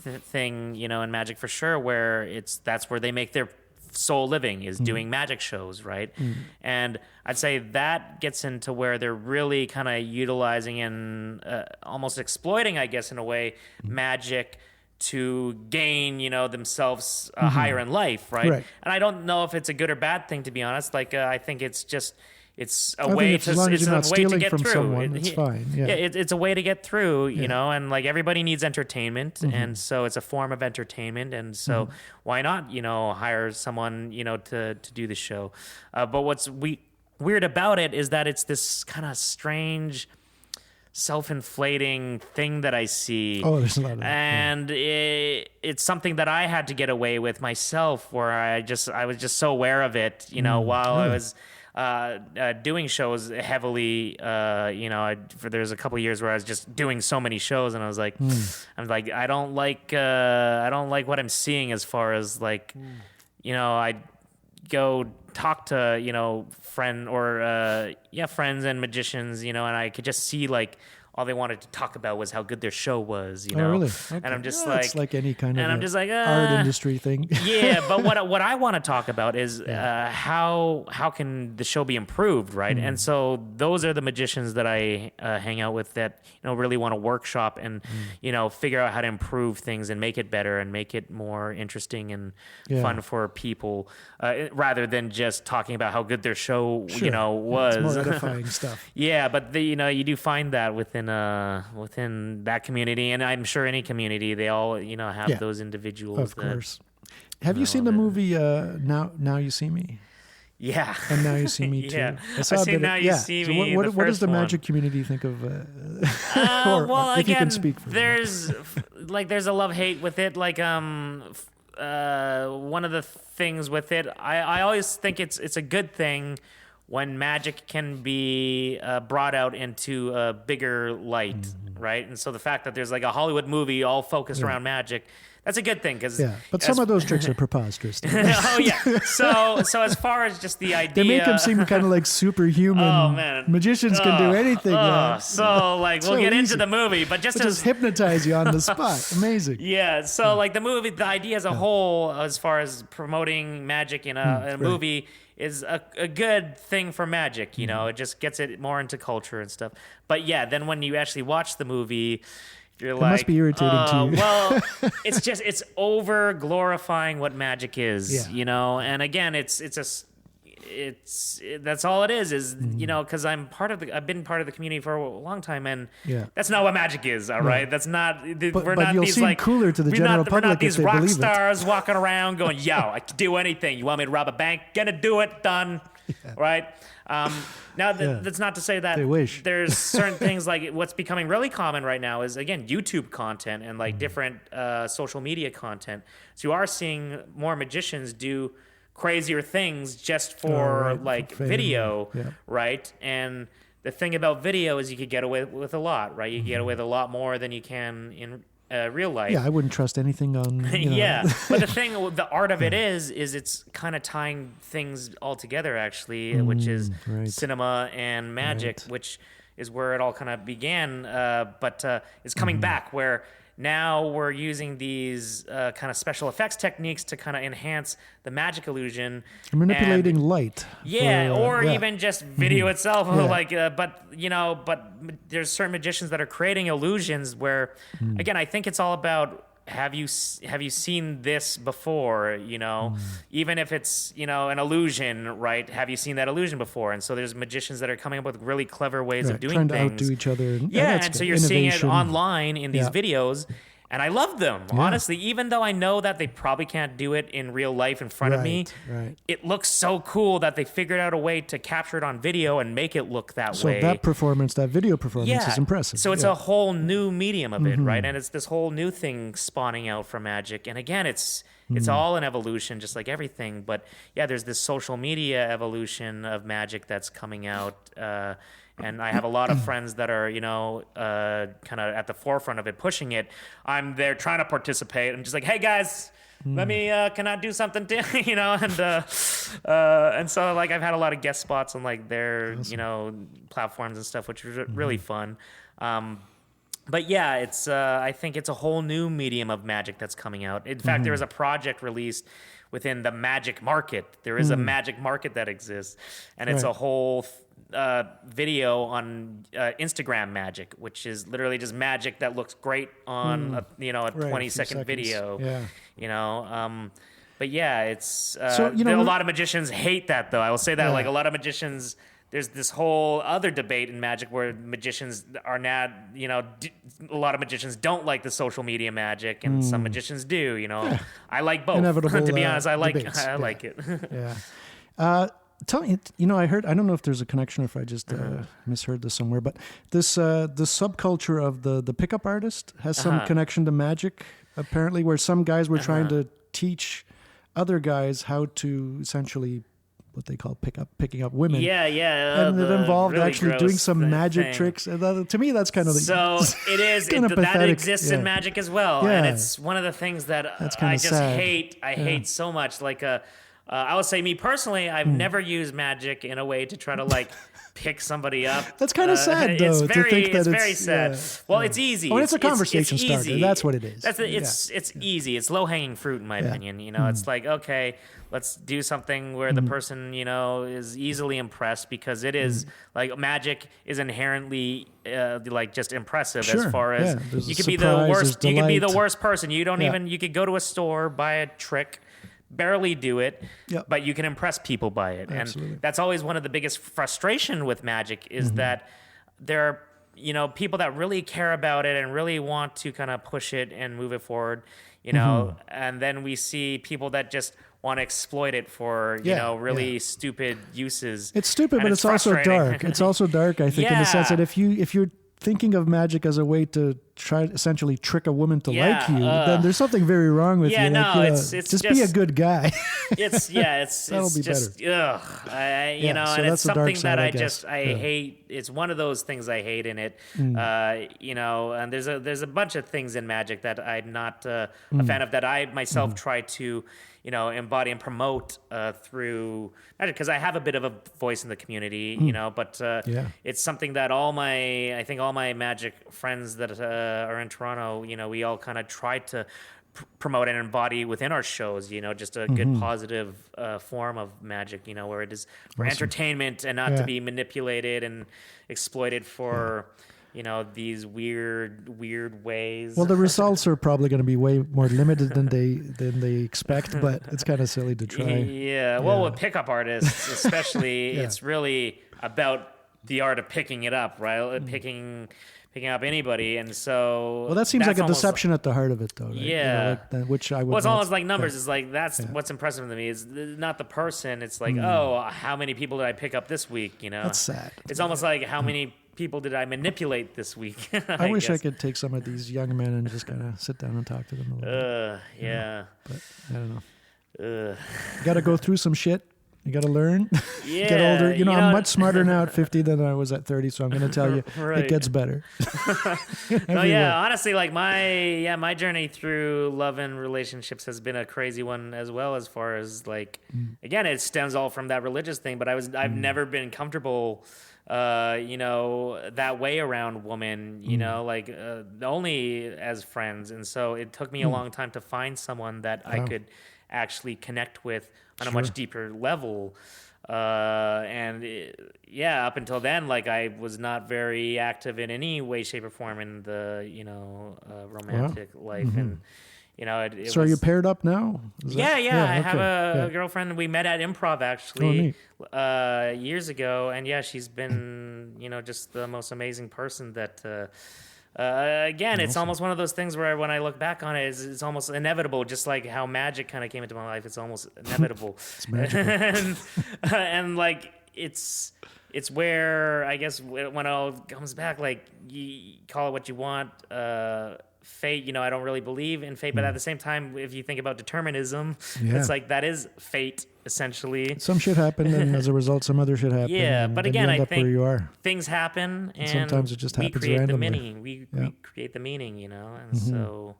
thing, in magic for sure, where that's where they make their sole living is doing magic shows, right? And I'd say that gets into where they're really kind of utilizing and almost exploiting, I guess, in a way, magic to gain, themselves higher in life, right? And I don't know if it's a good or bad thing, to be honest. Like, I think it's a way to get through. Someone, it's fine. Yeah, it's a way to get through, and like everybody needs entertainment, and so it's a form of entertainment, and so why not, hire someone, to do the show. But what's weird about it is that it's this kind of strange, self-inflating thing that I see. Oh, there's a lot of that. And it's something that I had to get away with myself, where I was just so aware of it, while I was doing shows heavily. There's a couple of years where I was just doing so many shows, and I was like, I don't like what I'm seeing as far as like, I go talk to friends and magicians, and I could just see like all they wanted to talk about was how good their show was, Oh, really? Okay. And I'm just it's like any kind of I'm just like, art industry thing. Yeah, but what I want to talk about is how can the show be improved, right? And so those are the magicians that I hang out with that really want to workshop and figure out how to improve things and make it better and make it more interesting and fun for people, rather than just talking about how good their show was. It's more edifying stuff. Yeah, but you do find that within that community, and I'm sure any community, they all have those individuals. Of course. Have you seen the movie Now You See Me? Yeah. And Now You See Me too. Yeah. I've seen Now You See Me. What does the magic community think of? Well, if again, you can speak for there's a love-hate with it. Like one of the things with it, I always think it's a good thing when magic can be brought out into a bigger light, right? And so the fact that there's like a Hollywood movie all focused around magic, that's a good thing. But some of those tricks are preposterous. Oh yeah. So as far as just the idea, they make them seem kind of like superhuman. Oh man, magicians can do anything. So like we'll get into the movie, but just hypnotize you on the spot. Amazing. Yeah. So like the movie, the idea as a whole, as far as promoting magic in a movie, is a good thing for magic. It just gets it more into culture and stuff. But yeah, then when you actually watch the movie, you're like, must be irritating to you. Well, it's over glorifying what magic is, and again, that's all it is because I've been part of the community for a long time, and that's not what magic is. All right, that's not. We're not you'll these seem like cooler to the general public. We're not these if they rock believe stars walking around going, "Yo, I can do anything. You want me to rob a bank? Gonna do it. Done." Right. Now, that's not to say that they wish. There's certain things like what's becoming really common right now is, again, YouTube content and like different social media content. So you are seeing more magicians do crazier things just for video, right? And the thing about video is you could get away with a lot, right? You can get away with a lot more than you can in real life. Yeah, I wouldn't trust anything on. But the art of it is it's kind of tying things all together, actually, which is cinema and magic, which is where it all kind of began. But it's coming back where now we're using these kind of special effects techniques to kind of enhance the magic illusion. Manipulating light. Yeah, even just video itself. But there's certain magicians that are creating illusions where, again, I think it's all about have you seen this before? Even if it's an illusion, right? Have you seen that illusion before? And so there's magicians that are coming up with really clever ways of doing trying things. To outdo each other. And so you're seeing it online in these videos. And I love them, honestly, even though I know that they probably can't do it in real life in front of me. Right. It looks so cool that they figured out a way to capture it on video and make it look that way. So that video performance is impressive. So it's a whole new medium of it, right? And it's this whole new thing spawning out from magic. And again, it's all an evolution, just like everything. But yeah, there's this social media evolution of magic that's coming out. And I have a lot of friends that are, kind of at the forefront of it, pushing it. I'm there trying to participate. I'm just like, hey guys, let me, can I do something too? And so like I've had a lot of guest spots on like their, platforms and stuff, which was really fun. But yeah, it's I think it's a whole new medium of magic that's coming out. In fact, there is a project released within the magic market. There is a magic market that exists, and it's a whole video on Instagram magic, which is literally just magic that looks great on a 20-second video. But yeah, it's a lot of magicians hate that, though. I will say that like a lot of magicians. There's this whole other debate in magic where magicians are not, a lot of magicians don't like the social media magic, and some magicians do. I like both. To be honest, I like it. Tell me, I don't know if there's a connection or if I just misheard this somewhere, but this the subculture of the pickup artist has some connection to magic, apparently, where some guys were trying to teach other guys how to essentially what they call picking up women. Yeah, yeah. And it involved really actually doing some magic thing. tricks. And to me, that's kind of so it is. kind of that pathetic. exists in magic as well, Yeah. and it's one of the things that I just sad. hate. I hate so much. Like, I would say, me personally, I've never used magic in a way to try to like pick somebody up. That's kind of sad, though. It's to very, think that it's very sad. Yeah, well, it's easy. Oh, it's a conversation starter. Easy. That's what it is. It's easy. It's low hanging fruit, in my opinion. You know, it's like, okay, let's do something where the person, you know, is easily impressed, because it is like magic is inherently like just impressive as far as you could be the worst. You could be the worst person. You don't even. You could go to a store, buy a trick, barely do it, but you can impress people by it. Absolutely. And that's always one of the biggest frustration with magic is that there are, you know, people that really care about it and really want to kind of push it and move it forward, you know, and then we see people that just want to exploit it for, you know, really stupid uses. It's stupid, but it's also dark. It's also dark, I think, in the sense that if you're thinking of magic as a way to try essentially trick a woman to like you, then there's something very wrong with you. Yeah, no, like, it's just be a good guy. That'll be just, better. You know, so and it's the dark something side, that I hate. It's one of those things I hate in it. You know, and there's a bunch of things in magic that I'm not a fan of, that I myself try to, you know, embody and promote through magic, because I have a bit of a voice in the community, you know, but it's something that all my magic friends that are in Toronto, you know, we all kind of try to promote and embody within our shows, you know, just a good positive form of magic, you know, where it is for entertainment and not to be manipulated and exploited for you know, these weird ways. Well, the results are probably going to be way more limited than they expect, but it's kind of silly to try. Yeah. Well, with pickup artists, especially, it's really about the art of picking it up, right? Picking up anybody, and so. Well, that seems like a deception at the heart of it, though. Right? Yeah. You know, which I would. Well, it's almost like numbers. It's like that's what's impressive to me is not the person. It's like, oh, how many people did I pick up this week? You know, that's sad. It's almost like how many people did I manipulate this week? I wish I could take some of these young men and just kind of sit down and talk to them a little bit. Yeah. But I don't know. You got to go through some shit. You got to learn. Yeah. Get older. You know, I'm much smarter now at 50 than I was at 30, so I'm going to tell you, it gets better. No, yeah, honestly, like my journey through love and relationships has been a crazy one as well, as far as like, again, it stems all from that religious thing, but I've never been comfortable you know, that way around women, you know, like only as friends. And so it took me a long time to find someone that I could actually connect with on a much deeper level. Up until then, like I was not very active in any way, shape, or form in the, you know, romantic life. And, you know, so are you paired up now? I have a girlfriend. We met at Improv actually years ago, and she's been, you know, just the most amazing person that. Again, it's almost one of those things where when I look back on it, it's almost inevitable. Just like how magic kind of came into my life, it's almost inevitable. It's magical. and like it's where I guess when it all comes back, like you call it what you want. Fate, you know, I don't really believe in fate, but at the same time, if you think about determinism, it's like that is fate essentially. Some shit happened, and as a result, some other shit happened. Yeah, but again, I think where you are. Things happen, and sometimes it just happens we create randomly. the meaning. We create the meaning, you know, and so,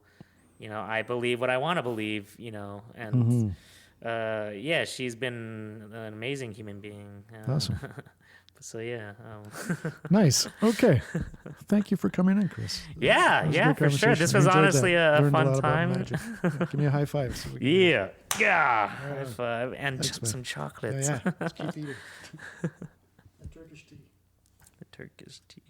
you know, I believe what I want to believe, you know, and she's been an amazing human being. Awesome. So Nice. Okay. Thank you for coming in, Chris. Yeah, for sure. This was honestly a fun time. Give me a high five. So high five and some chocolates. Yeah. Let's keep eating. The Turkish tea. The Turkish tea.